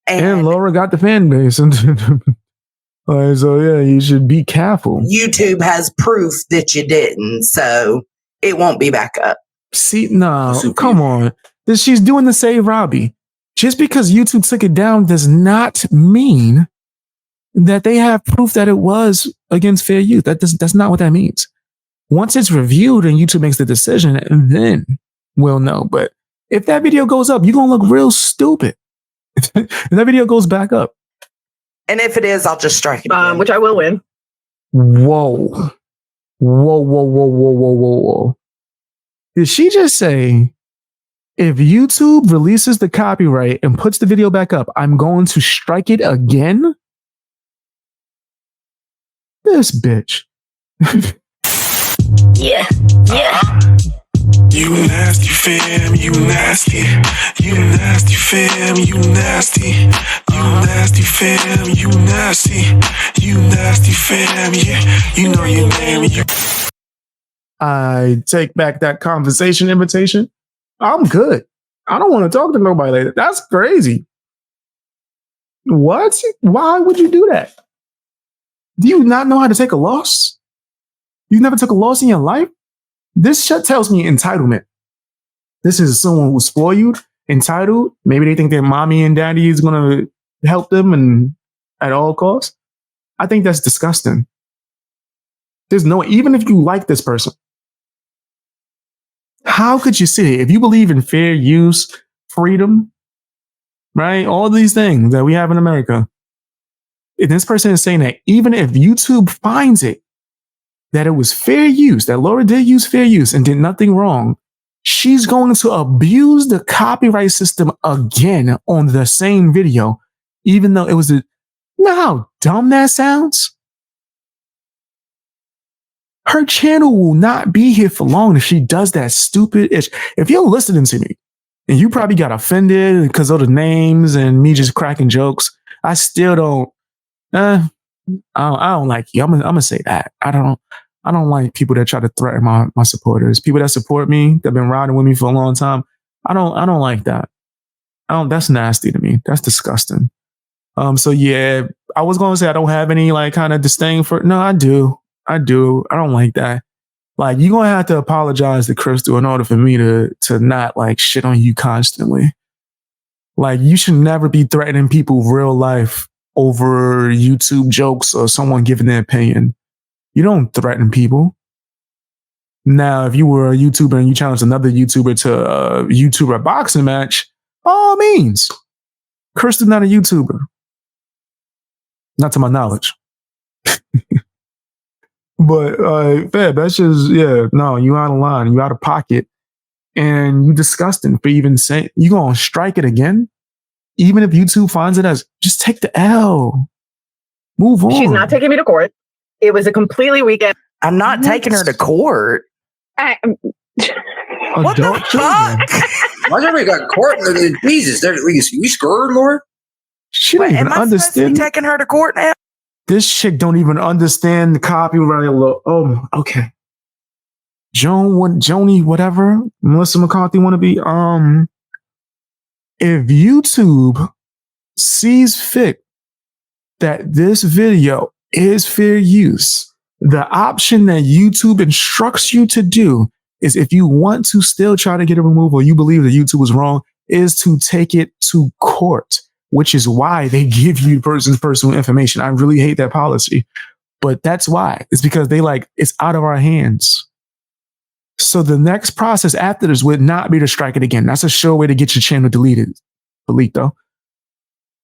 And Laura got the fan base. So yeah, you should be careful. YouTube has proof that you didn't, so it won't be back up. See, no, come on. She's doing the Save Robbie. Just because YouTube took it down does not mean that they have proof that it was against fair use. That's not what that means. Once it's reviewed and YouTube makes the decision, then we'll know. But if that video goes up, you're going to look real stupid. If that video goes back up. And if it is, I'll just strike it again. Which I will win. Whoa. Whoa. Did she just say, if YouTube releases the copyright and puts the video back up, I'm going to strike it again? This bitch. Yeah. You nasty fam, you nasty. You nasty fam, you nasty. You nasty fam, you nasty. You nasty fam, yeah. You know your name. I take back that conversation invitation. I'm good. I don't want to talk to nobody later. That's crazy. What? Why would you do that? Do you not know how to take a loss? You never took a loss in your life? This shit tells me entitlement. This is someone who's spoiled, entitled. Maybe they think their mommy and daddy is going to help them and at all costs. I think that's disgusting. There's no, even if you like this person, How could you say it? If you believe in fair use, freedom, right? All these things that we have in America. And this person is saying that even if YouTube finds it, that it was fair use, that Laura did use fair use and did nothing wrong, she's going to abuse the copyright system again on the same video, even though it was you know how dumb that sounds? Her channel will not be here for long if she does that stupid ish. If you're listening to me and you probably got offended because of the names and me just cracking jokes, I still don't. I don't like you. I'm gonna say that. I don't like people that try to threaten my supporters. People that support me, that've been riding with me for a long time. I don't like that. That's nasty to me. That's disgusting. So yeah, I was gonna say I don't have any like kind of disdain for. No, I do. I don't like that. Like you're gonna have to apologize to Crystal in order for me to not like shit on you constantly. Like you should never be threatening people real life over YouTube jokes or someone giving their opinion. You don't threaten people. Now, if you were a YouTuber and you challenged another YouTuber to a YouTuber boxing match, all means. Crystal's not a YouTuber. Not to my knowledge. But Feb, that's just, no, you out of line, you out of pocket, and you disgusting for even saying, you gonna strike it again? Even if YouTube finds it as, just take the L. Move on. She's not taking me to court. It was a completely weekend. I'm not taking her to court. What the fuck? Why everybody got court? Jesus, you scared, Laura? She don't even understand. Taking her to court now? This chick don't even understand the copyright law. Oh, okay. Joni, whatever. Melissa McCarthy want to be. If YouTube sees fit that this video is fair use, the option that YouTube instructs you to do is if you want to still try to get a removal, you believe that YouTube was wrong, is to take it to court, which is why they give you the person's personal information. I really hate that policy, but that's why. It's because they it's out of our hands. So the next process after this would not be to strike it again. That's a sure way to get your channel deleted. Delete though.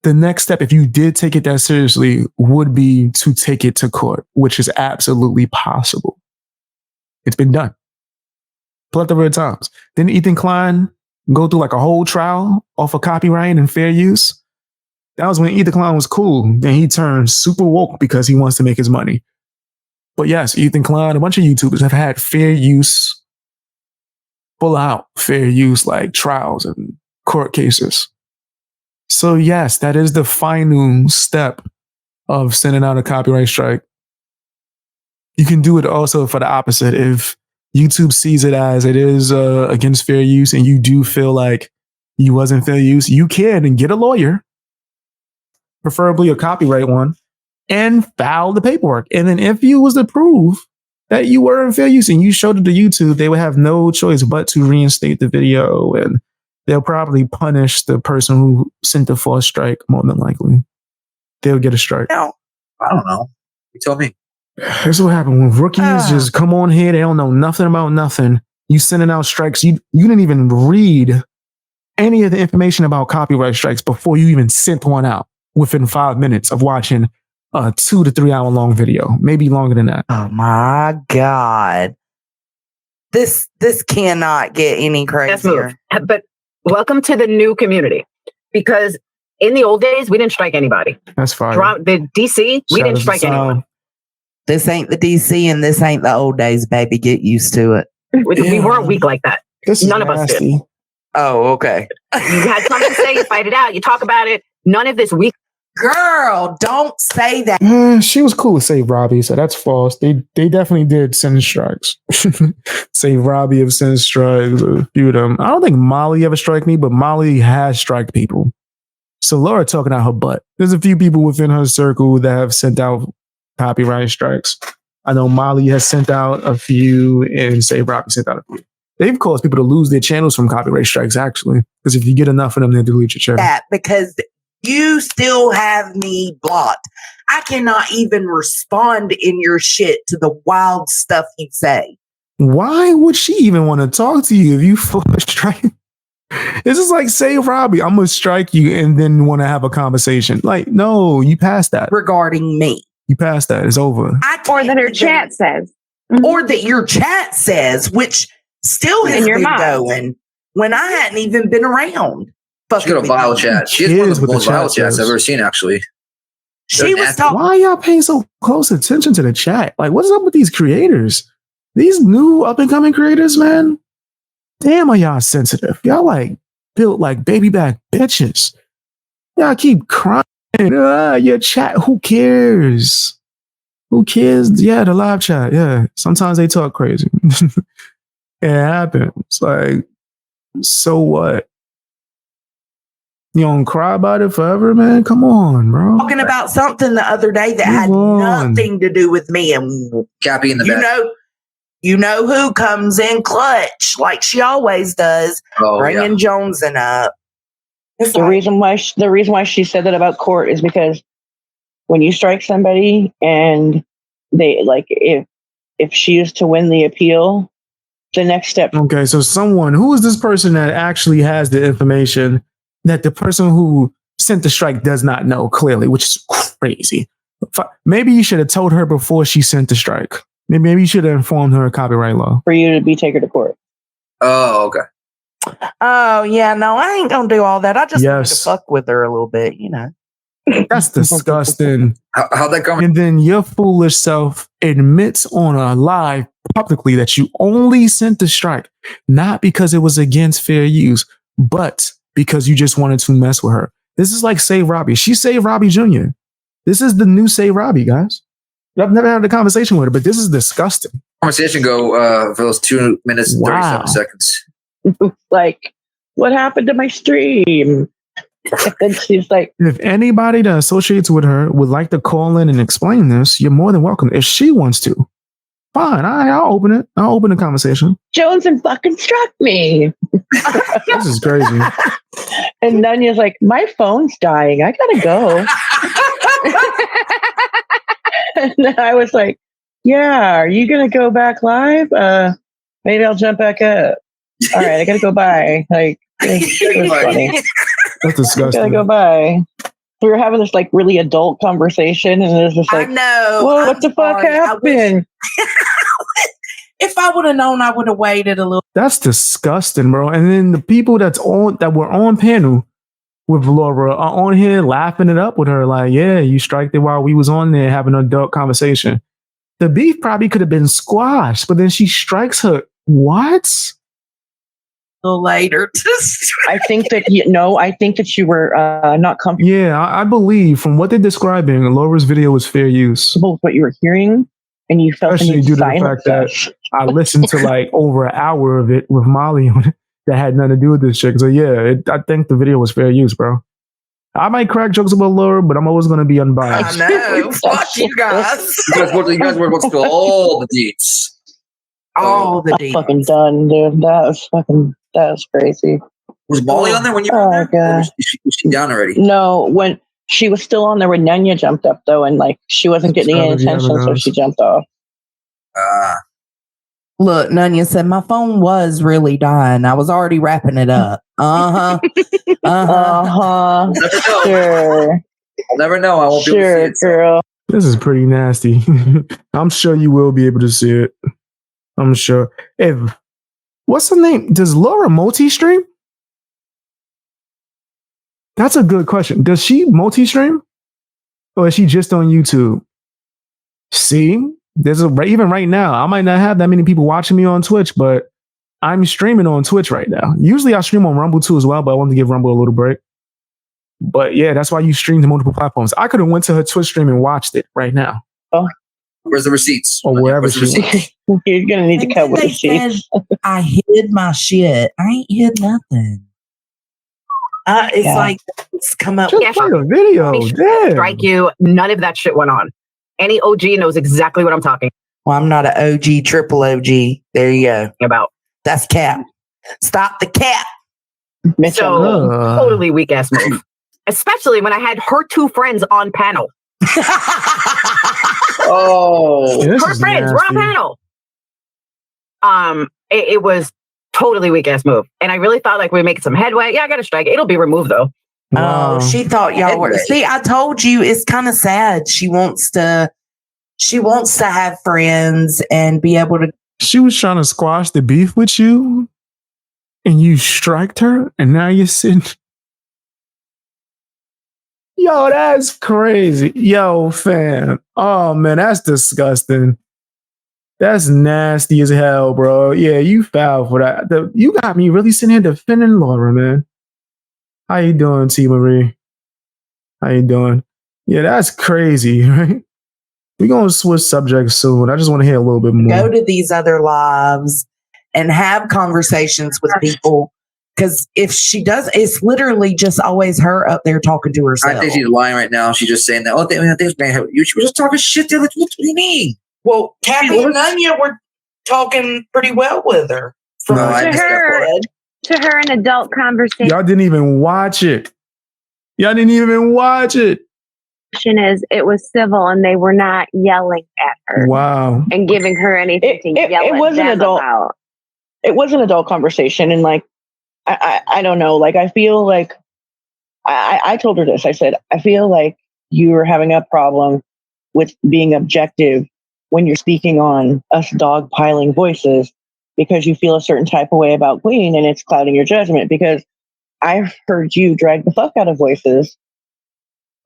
The next step, if you did take it that seriously, would be to take it to court, which is absolutely possible. It's been done. Plethora of times. Didn't Ethan Klein go through a whole trial off of copyright and fair use? That was when Ethan Klein was cool. Then he turned super woke because he wants to make his money. But yes, Ethan Klein, a bunch of YouTubers have had fair use, full out fair use, trials and court cases. So yes, that is the final step of sending out a copyright strike. You can do it also for the opposite. If YouTube sees it as it is against fair use and you do feel like you wasn't fair use, you can get a lawyer, preferably a copyright one, and file the paperwork. And then if you was to prove that you were in fair use and you showed it to YouTube, they would have no choice but to reinstate the video, and they'll probably punish the person who sent the false strike more than likely. They'll get a strike. No, I don't know. You tell me. Here's what happened when rookies just come on here. They don't know nothing about nothing. You sending out strikes. You didn't even read any of the information about copyright strikes before you even sent one out within 5 minutes of watching a 2 to 3 hour long video, maybe longer than that. Oh my God. This cannot get any crazier. But welcome to the new community, because in the old days, we didn't strike anybody. That's fine. The DC, we didn't strike anyone. This ain't the DC and this ain't the old days, baby. Get used to it. We weren't weak like that. None of us did. Oh, okay. You had something to say, you fight it out, you talk about it. None of this weak. Girl, don't say that. She was cool with Save Robbie, so that's false. They definitely did send strikes. Save Robbie have sent strikes, a few of them. I don't think Molly ever strike me, but Molly has strike people. So Laura talking out her butt. There's a few people within her circle that have sent out copyright strikes. I know Molly has sent out a few, and Save Robbie sent out a few. They've caused people to lose their channels from copyright strikes, actually, because if you get enough of them, they delete your channel. That because you still have me blocked. I cannot even respond in your shit to the wild stuff you say. Why would she even want to talk to you if you full strike? This is like, say, Robbie, I'm gonna strike you and then want to have a conversation. Like, no, you passed that. Regarding me. You passed that. It's over. Or that her chat says. Or that your chat says, which still has been going when I hadn't even been around. She's got a vile chat. She is one of the most vile chats I've ever seen, actually. She was talking. Why are y'all paying so close attention to the chat? Like, what's up with these creators? These new up and coming creators, man. Damn, are y'all sensitive? Y'all like built like baby back bitches. Y'all keep crying. Your chat, who cares? Who cares? Yeah, the live chat. Yeah, sometimes they talk crazy. It happens. Like, so what? You don't cry about it forever, man? Come on, bro. Talking about something the other day that had nothing to do with me. And Cappy in the back. You know who comes in clutch like she always does, bringing Joneson up. The reason why she said that about court is because when you strike somebody and they like if she is to win the appeal, the next step. Okay, so who is this person that actually has the information that the person who sent the strike does not know clearly, which is crazy. Maybe you should have told her before she sent the strike. Maybe you should have informed her of copyright law. For you to take her to court. Oh, okay. Oh, yeah, no, I ain't gonna do all that. I just wanted to fuck with her a little bit, you know. That's disgusting. How'd that come? And then your foolish self admits on a live publicly that you only sent the strike, not because it was against fair use, but because you just wanted to mess with her. This is like Save Robbie. She saved Robbie Jr. This is the new Save Robbie, guys. I've never had a conversation with her, but this is disgusting. Conversation go for those 2 minutes and 37 seconds. Like, what happened to my stream? And she's like, if anybody that associates with her would like to call in and explain this, you're more than welcome. If she wants to, fine. I'll open it. I'll open the conversation. Joneson fucking struck me. This is crazy. And Nanya's like, my phone's dying. I gotta go. And I was like, yeah, are you gonna go back live? Maybe I'll jump back up. All right, I gotta go by. Like, it was funny. That's disgusting. I gotta go by. We were having this like really adult conversation, and it was just like, I know. Whoa, what the fuck happened? If I would have known, I would have waited a little. That's disgusting, bro. And then the people that were on panel with Laura are on here laughing it up with her, like, yeah, you striked it while we was on there having an adult conversation. The beef probably could have been squashed, but then she strikes her. What? A little later. I think that you were not comfortable. Yeah, I believe from what they're describing, Laura's video was fair use. What you were hearing, and you felt especially due to the fact that I listened to like over an hour of it with Molly on it that had nothing to do with this shit. So yeah, I think the video was fair use, bro. I might crack jokes about Laura, but I'm always going to be unbiased. I know. Fuck you guys. You guys were about to spill all the deets. All the deets. Fucking done, dude. That was crazy. Was Molly on there when you were there? Was she down already? No, when she was still on there when Nanya jumped up though, and like she wasn't getting any attention, so she jumped off. Look, Nanya said my phone was really dying. I was already wrapping it up. Sure. I'll never know. I won't be able to see it. Girl. This is pretty nasty. I'm sure you will be able to see it. I'm sure. What's her name? Does Laura multi-stream? That's a good question. Does she multi-stream? Or is she just on YouTube? See? Even right now, I might not have that many people watching me on Twitch, but I'm streaming on Twitch right now. Usually I stream on Rumble too as well, but I wanted to give Rumble a little break. But yeah, that's why you stream to multiple platforms. I could have went to her Twitch stream and watched it right now. Oh. Where's the receipts? Or wherever she is. You're going to need to cut with receipts. I hid my shit. I ain't hid nothing. It's like, it's come up. Just play a video. Strike you. None of that shit went on. Any OG knows exactly what I'm talking about. Well, I'm not an OG, triple OG. There you go. That's cap. Stop the cap. So, totally weak ass move. Especially when I had her two friends on panel. Oh. Her friends were on panel. It was totally weak ass move. And I really thought like we make some headway. Yeah, I got to strike. It'll be removed though. Oh, she thought y'all were. See, I told you it's kind of sad. She wants to have friends and be able to. She was trying to squash the beef with you, and you striked her, and now you're sitting. Yo, that's crazy. Yo, fam. Oh man, that's disgusting. That's nasty as hell, bro. Yeah, you foul for that. You got me really sitting here defending Laura, man. How you doing, T. Marie? How you doing? Yeah, that's crazy, right? We're going to switch subjects soon. I just want to hear a little bit more. Go to these other lives and have conversations with people. Because if she does, it's literally just always her up there talking to herself. I think she's lying right now. She's just saying that. Oh, she was just talking shit. What do you mean? Well, Kathy and Anya were talking pretty well with her. To her, an adult conversation. Y'all didn't even watch it. Is it was civil and they were not yelling at her. Wow. And giving her anything to yell it was at an them adult, about. It was an adult conversation. And like, I don't know. Like, I feel like I told her this. I said, I feel like you are having a problem with being objective when you're speaking on us dogpiling voices because you feel a certain type of way about Queen and it's clouding your judgment. Because I've heard you drag the fuck out of voices.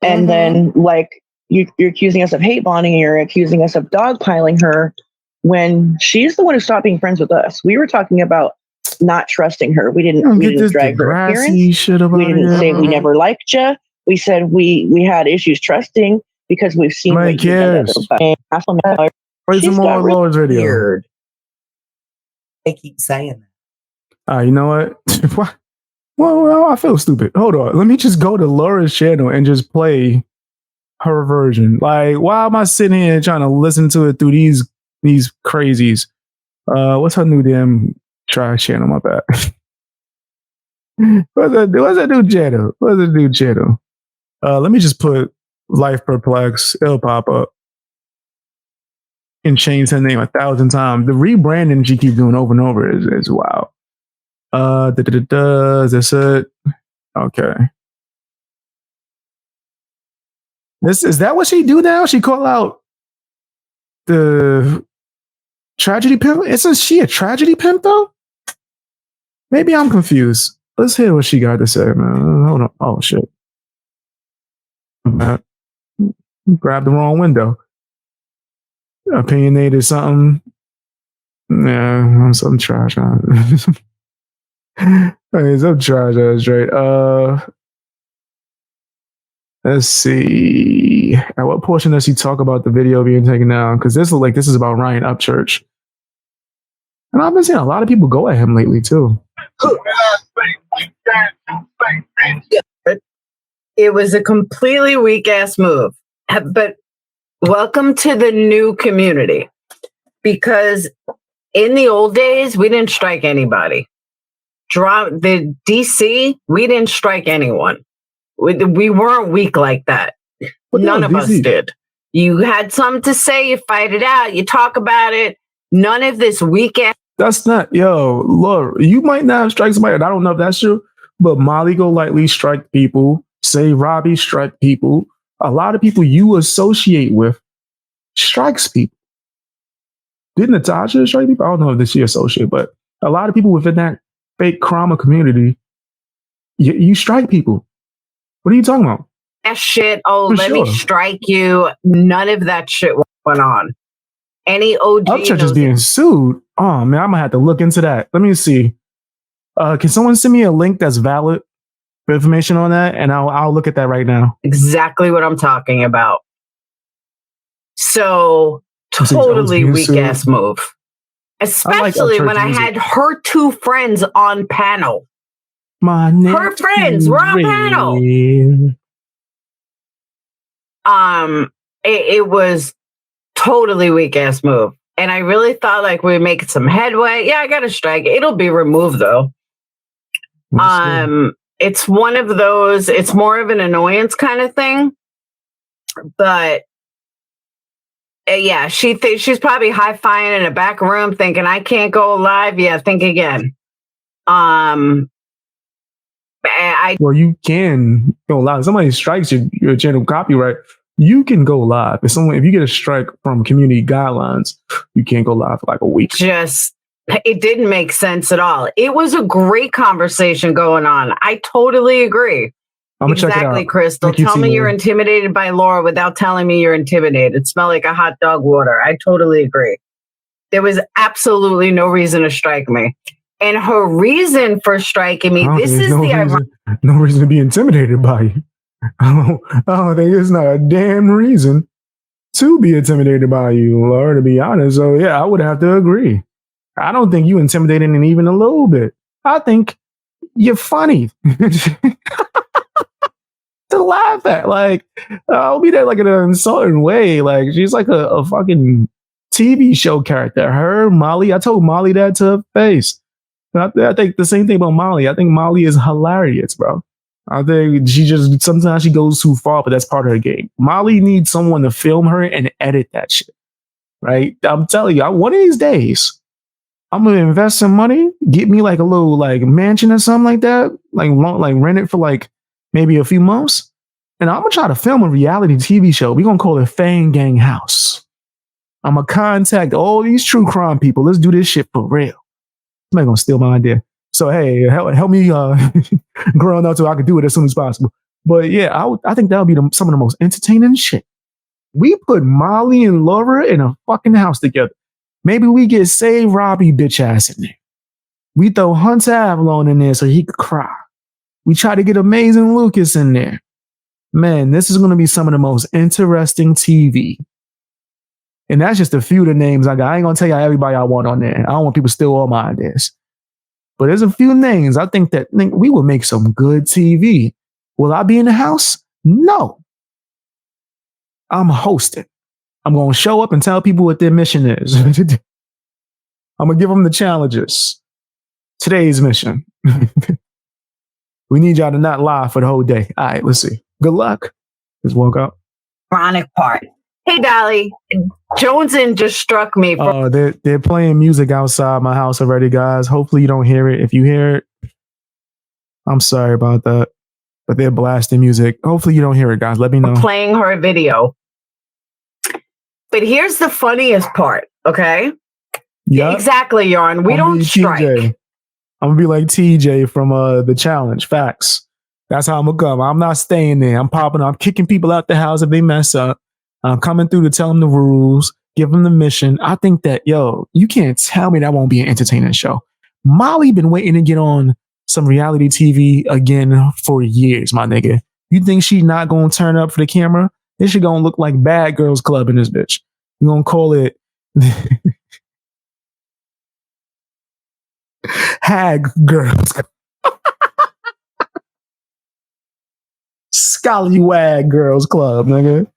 And then, like, you're accusing us of hate bonding and you're accusing us of dogpiling her when she's the one who stopped being friends with us. We were talking about not trusting her. We didn't drag her appearance. We didn't say we never liked you. We said we had issues trusting because we've seen what you've done to other. Play some more Laura's video. Weird. They keep saying that. You know what? Well, I feel stupid. Hold on. Let me just go to Laura's channel and just play her version. Like, why am I sitting here trying to listen to it through these crazies? What's her new damn trash channel? My bad. What's that new channel? Let me just put Life Perplex. It'll pop up. And change her name 1,000 times. The rebranding she keeps doing over and over is wild. Is this it? Okay. Is that what she do now? She call out the tragedy pimp? Isn't she a tragedy pimp though? Maybe I'm confused. Let's hear what she got to say, man. Hold on. Oh shit. Grab the wrong window. Opinionated something. Yeah, some trash. Some trash ass, right? Let's see. At what portion does he talk about the video being taken down? Because this is about Ryan Upchurch. And I've been seeing a lot of people go at him lately too. It was a completely weak ass move. But welcome to the new community. Because in the old days, we didn't strike anybody. The DC, we didn't strike anyone. We weren't weak like that. None of us did. You had something to say, you fight it out, you talk about it. None of this weak ass. That's not, Laura, you might not strike somebody, and I don't know if that's true, but Molly Golightly strike people, say Robbie strike people. A lot of people you associate with strikes people. Did Natasha strike people? I don't know if she associate, but a lot of people within that fake trauma community, you strike people. What are you talking about? That shit. Oh, let me strike you. None of that shit went on. Any OG Upchurch is being sued. Oh man, I'm gonna have to look into that. Let me see. Can someone send me a link that's valid for information on that, and I'll look at that right now. Exactly what I'm talking about. So totally weak ass move. Especially when I had her two friends on panel. Her friends were on panel. It was totally weak ass move. And I really thought like we make some headway. Yeah, I got to strike. It'll be removed though. It's one of those, it's more of an annoyance kind of thing. But Yeah, she's probably high-fiving in a back room thinking, I can't go live. Yeah, think again. Well, you can go live. Somebody strikes your channel copyright, you can go live. If you get a strike from community guidelines, you can't go live for like a week. It didn't make sense at all. It was a great conversation going on. I totally agree. I'm gonna check it out. Crystal. Tell me you're intimidated by Laura without telling me you're intimidated. Smell like a hot dog water. I totally agree. There was absolutely no reason to strike me. And her reason for striking me, no reason to be intimidated by you. I don't think it's not a damn reason to be intimidated by you, Laura, to be honest. So yeah, I would have to agree. I don't think you intimidated in even a little bit. I think you're funny to laugh at. Like, I'll be there like in an insulting way. Like, she's like a fucking TV show character. Her, Molly, I told Molly that to her face. I think the same thing about Molly. I think Molly is hilarious, bro. I think sometimes she goes too far, but that's part of her game. Molly needs someone to film her and edit that shit, right? I'm telling you, one of these days, I'm gonna invest some money, get me like a little like mansion or something like that, like rent it for like maybe a few months, and I'm gonna try to film a reality TV show. We're gonna call it Fang Gang House. I'm gonna contact all these true crime people. Let's do this shit for real. Somebody gonna steal my idea. So hey, help me growing up so I can do it as soon as possible. But yeah, I think that would be some of the most entertaining shit. We put Molly and Laura in a fucking house together. Maybe we get Save Robbie bitch ass in there. We throw Hunter Avalon in there so he could cry. We try to get Amazing Lucas in there. Man, this is going to be some of the most interesting TV. And that's just a few of the names I got. I ain't going to tell you everybody I want on there. I don't want people to steal all my ideas. But there's a few names I think we would make some good TV. Will I be in the house? No. I'm hosting. I'm going to show up and tell people what their mission is. I'm going to give them the challenges. Today's mission. We need y'all to not lie for the whole day. All right, let's see. Good luck. Just woke up. Chronic part. Hey, Dolly. Joneson just struck me. They're playing music outside my house already, guys. Hopefully you don't hear it. If you hear it, I'm sorry about that. But they're blasting music. Hopefully you don't hear it, guys. Let me know. Playing her video. But here's the funniest part, okay? Yeah, exactly, Yarn. We don't strike. TJ. I'm gonna be like TJ from the challenge. Facts. That's how I'm gonna come. I'm not staying there. I'm popping. I'm kicking people out the house if they mess up. I'm coming through to tell them the rules, give them the mission. I think that, you can't tell me that won't be an entertaining show. Molly been waiting to get on some reality TV again for years, my nigga. You think she's not gonna turn up for the camera? This shit gonna look like Bad Girls Club in this bitch. We're gonna call it Hag Girls. Scallywag Girls Club, nigga.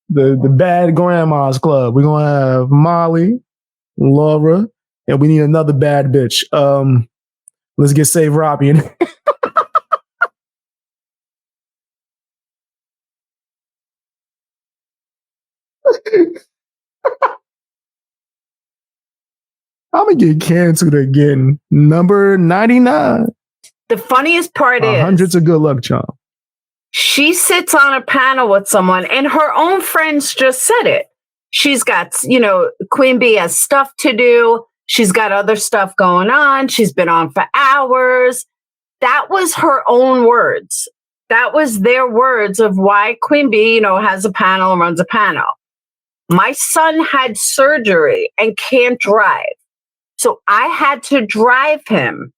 The Bad Grandmas Club. We're gonna have Molly, Laura, and we need another bad bitch. Let's get Save Robbie in. I'm gonna get canceled again. Number 99. The funniest part is hundreds of good luck, charm. She sits on a panel with someone, and her own friends just said it. She's got, Queen Bee has stuff to do. She's got other stuff going on. She's been on for hours. That was her own words. That was their words of why Queen Bee, has a panel and runs a panel. My son had surgery and can't drive. So I had to drive him.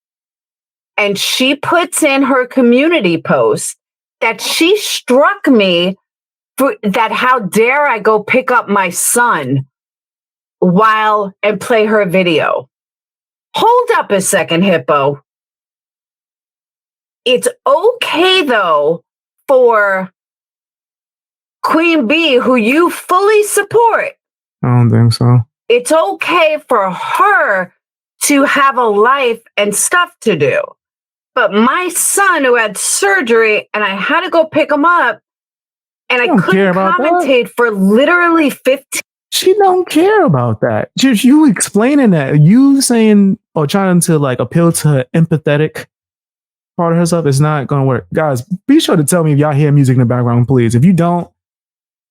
And she puts in her community post that she struck me for that. How dare I go pick up my son and play her video? Hold up a second, Hippo. It's okay, though, for Queen Bee, who you fully support. I don't think so. It's okay for her to have a life and stuff to do. But my son, who had surgery and I had to go pick him up, And I couldn't commentate for literally 15. She don't care about that. Just you explaining that. You saying or trying to like appeal to her empathetic part of herself is not going to work. Guys, be sure to tell me if y'all hear music in the background, please. If you don't,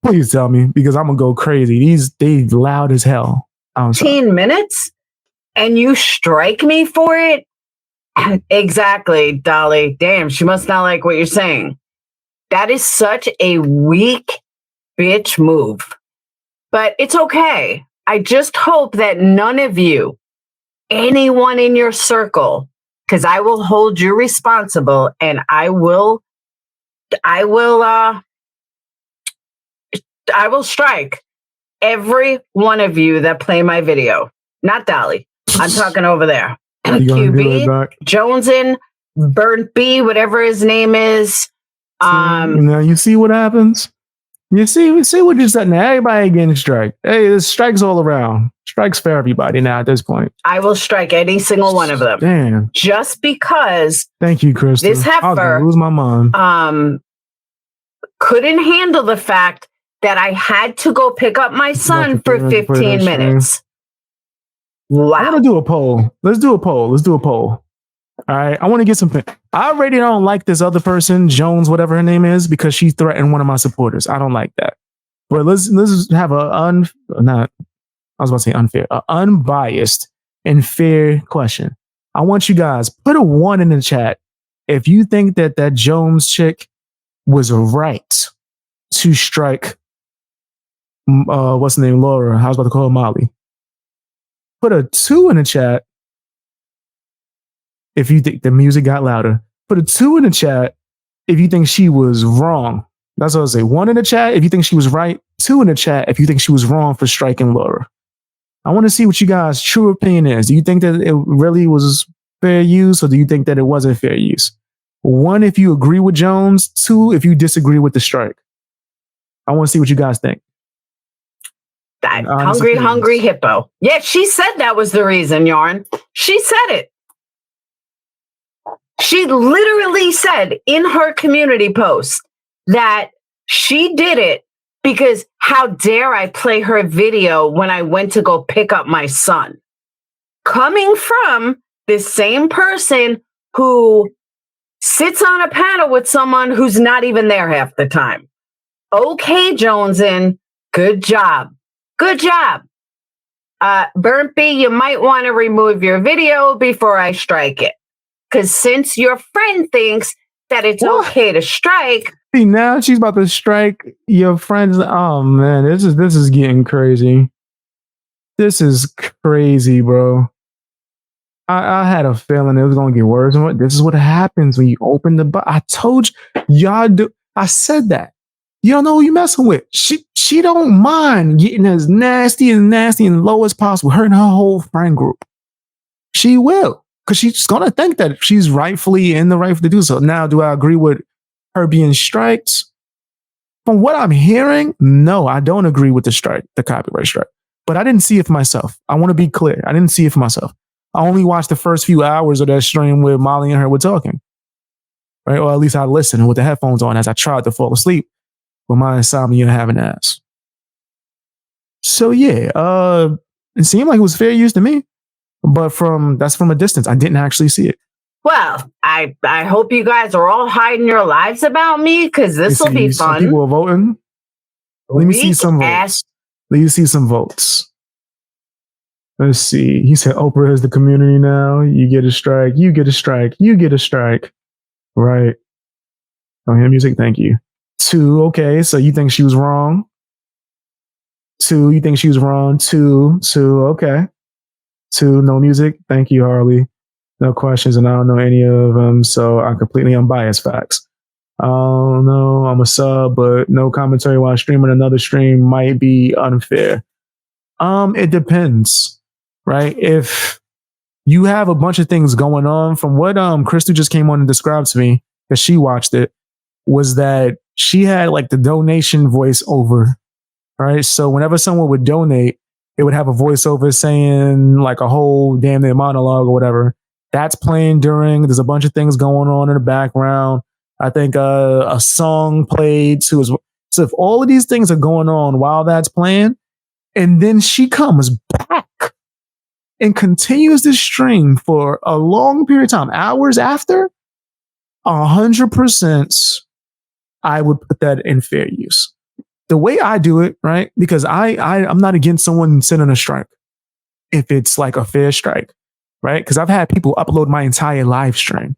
please tell me because I'm going to go crazy. They loud as hell. 15 minutes and you strike me for it? Exactly, Dolly. Damn, she must not like what you're saying. That is such a weak bitch move. But it's okay. I just hope that none of you, anyone in your circle, because I will hold you responsible and I will strike every one of you that play my video. Not Dolly. I'm talking over there. QB, Jonesin, Burnt B, whatever his name is. Now you see what happens? You see what you said now. Everybody getting strike. Hey, there's strikes all around. Strikes for everybody now at this point. I will strike any single one of them. Damn. Just because. Thank you, Krista. This heifer I was gonna lose my mind. Couldn't handle the fact that I had to go pick up my son for 15 minutes. Wow. I want to do a poll. Let's do a poll. All right. I want to get some. I already don't like this other person, Jones, whatever her name is, because she threatened one of my supporters. I don't like that. But let's have unfair, unbiased and fair question. I want you guys put a 1 in the chat if you think that Jones chick was right to strike. What's the name? Laura. I was about to call her Molly. Put a 2 in the chat if you think the music got louder. Put a 2 in the chat if you think she was wrong. That's what I say. 1 in the chat if you think she was right. 2 in the chat if you think she was wrong for striking Laura. I want to see what you guys' true opinion is. Do you think that it really was fair use, or do you think that it wasn't fair use? 1 if you agree with Jones. 2 if you disagree with the strike. I want to see what you guys think. That hungry hippo. Yeah, she said that was the reason, Yarn. She said it. She literally said in her community post that she did it because how dare I play her video when I went to go pick up my son? Coming from the same person who sits on a panel with someone who's not even there half the time. Okay, Jonesin, good job. Good job. Burnt B, you might want to remove your video before I strike it. Because since your friend thinks that it's okay to strike. See, now she's about to strike your friends. Oh man, this is getting crazy. This is crazy, bro. I had a feeling it was gonna get worse. This is what happens when you open the box. I told y'all do. I said that. You don't know who you messing with. She don't mind getting as nasty and low as possible, hurting her whole friend group. She will. Because she's going to think that she's rightfully in the right to do so. Now, do I agree with her being striked? From what I'm hearing, no, I don't agree with the copyright strike. But I didn't see it for myself. I want to be clear. I didn't see it for myself. I only watched the first few hours of that stream where Molly and her were talking. Right? Or at least I listened with the headphones on as I tried to fall asleep with my insomnia having ass. So yeah, it seemed like it was fair use to me. But that's from a distance. I didn't actually see it. Well, I hope you guys are all hiding your lives about me because this will be fun. People are voting. Let me see some votes. Let's see. He said Oprah is the community now. You get a strike. You get a strike. You get a strike. Right. Don't hear music. Thank you. 2. Okay. So you think she was wrong? 2. You think she was wrong? 2. Okay. 2, no music. Thank you, Harley. No questions, and I don't know any of them, so I'm completely unbiased facts. Oh no, I'm a sub, but no commentary while streaming another stream might be unfair. It depends, right? If you have a bunch of things going on, from what Crystal just came on and described to me, because she watched it, was that she had like the donation voiceover, right? So whenever someone would donate, it would have a voiceover saying like a whole damn near monologue or whatever. That's playing during. There's a bunch of things going on in the background. I think a song played too. So if all of these things are going on while that's playing, and then she comes back and continues to stream for a long period of time, hours after, 100%, I would put that in fair use. The way I do it, right? Because I'm not against someone sending a strike if it's like a fair strike, right? Because I've had people upload my entire live stream.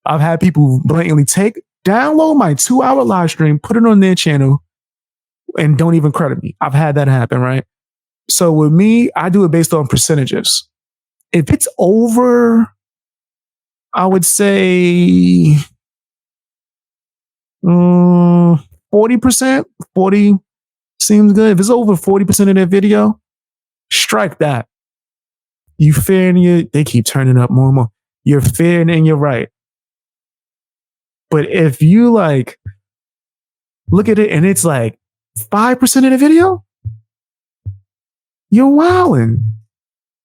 I've had people blatantly download my 2-hour live stream, put it on their channel, and don't even credit me. I've had that happen, right? So with me, I do it based on percentages. If it's over, I would say 40%. 40 seems good. If it's over 40% of their video, strike that. You fair and they keep turning up more and more. You're fair and you're right. But if you like look at it and it's like 5% of the video, you're wilding.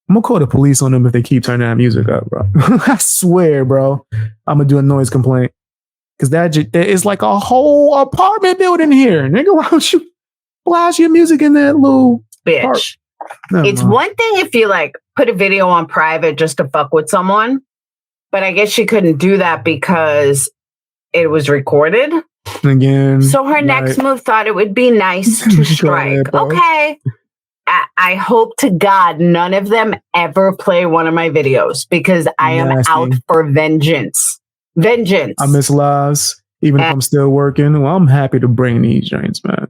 I'm gonna call the police on them if they keep turning that music up, bro. I swear, bro. I'm gonna do a noise complaint. Because there is like a whole apartment building here. Nigga, why don't you blast your music in that little bitch? It's one thing if you like put a video on private just to fuck with someone. But I guess she couldn't do that because it was recorded. Again. So her next move thought it would be nice to strike. Okay. I hope to God none of them ever play one of my videos because I am out for vengeance. Vengeance. I miss lives, even if I'm still working. Well, I'm happy to bring these joints, man.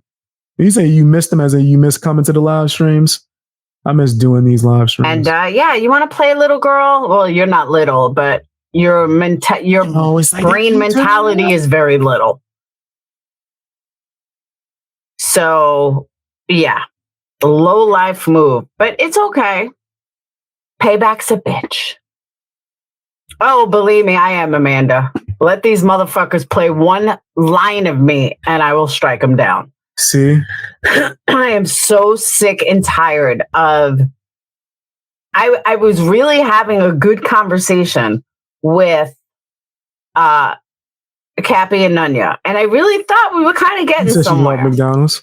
You say you missed them as in you miss coming to the live streams? I miss doing these live streams. And you want to play little girl? Well, you're not little, but your brain mentality is very little. So, yeah. Low life move, but it's okay. Payback's a bitch. Oh, believe me, I am, Amanda. Let these motherfuckers play one line of me and I will strike them down. See? I am so sick and tired of... I was really having a good conversation with Cappy and Nunya, and I really thought we were kind of getting somewhere. You love McDonald's?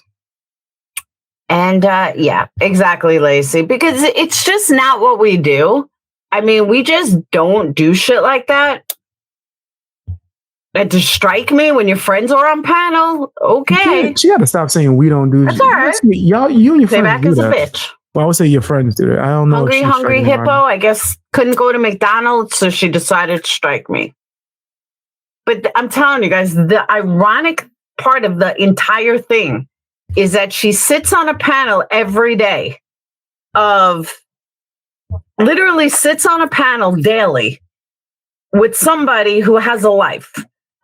And yeah, exactly, Lacey, because it's just not what we do. I mean, we just don't do shit like that. And to strike me when your friends are on panel, okay. She got to stop saying we don't do. That's all right. Y'all, you and your friends Payback do is that. a bitch. Well, I would say your friends do that. I don't know. Hungry hippo, I guess, couldn't go to McDonald's, so she decided to strike me. But I'm telling you guys, the ironic part of the entire thing is that she sits on a panel every day literally sits on a panel daily with somebody who has a life,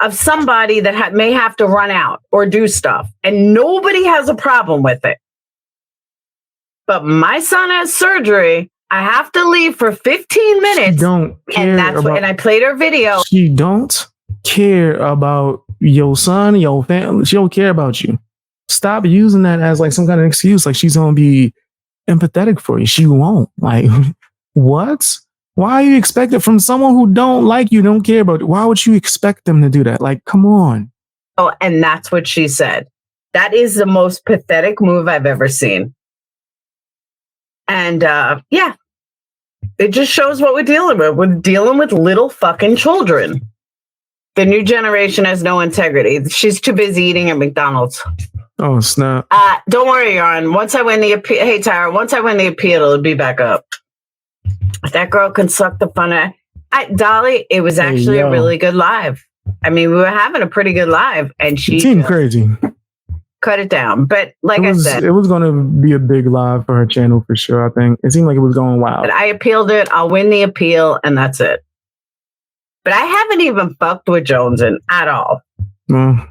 of somebody that may have to run out or do stuff, and nobody has a problem with it. But my son has surgery. I have to leave for 15 minutes. She don't care and I played her video. She don't care about your son, your family. She don't care about you. Stop using that as like some kind of excuse. Like she's gonna be empathetic for you. She won't. Like what? Why are you expecting from someone who don't like you, don't care about you? Why would you expect them to do that? Like, come on. Oh, and that's what she said. That is the most pathetic move I've ever seen. And yeah, it just shows what we're dealing with. We're dealing with little fucking children. The new generation has no integrity. She's too busy eating at McDonald's. Oh, snap. Don't worry, Yarn. Once I win the appeal, hey, Tara, once I win the appeal, it'll be back up. That girl can suck the fun out. Dolly, it was actually a really good live. I mean, we were having a pretty good live, and she seemed crazy. Cut it down. But like I said, it was going to be a big live for her channel for sure. I think it seemed like it was going wild. But I appealed it. I'll win the appeal, and that's it. But I haven't even fucked with Joneson at all. Well,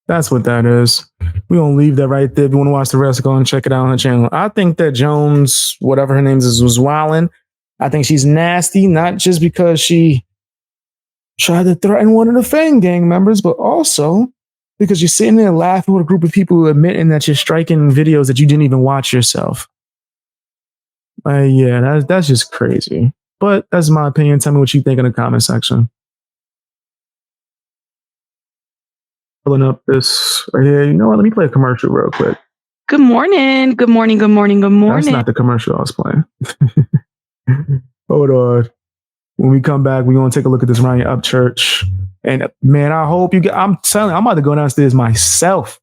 that's what that is. We're going to leave that right there. If you want to watch the rest, go and check it out on her channel. I think that Jones, whatever her name is, was wilding. I think she's nasty, not just because she tried to threaten one of the Fang gang members, but also because you're sitting there laughing with a group of people admitting that you're striking videos that you didn't even watch yourself. Yeah, that's just crazy. But that's my opinion. Tell me what you think in the comment section. pulling up this right here. You know what? Let me play a commercial real quick. Good morning. Good morning. Good morning. Good morning. That's not the commercial I was playing. Hold on. When we come back, we're going to take a look at this Ryan Upchurch. And man, I hope you get, I'm telling you, I'm about to go downstairs myself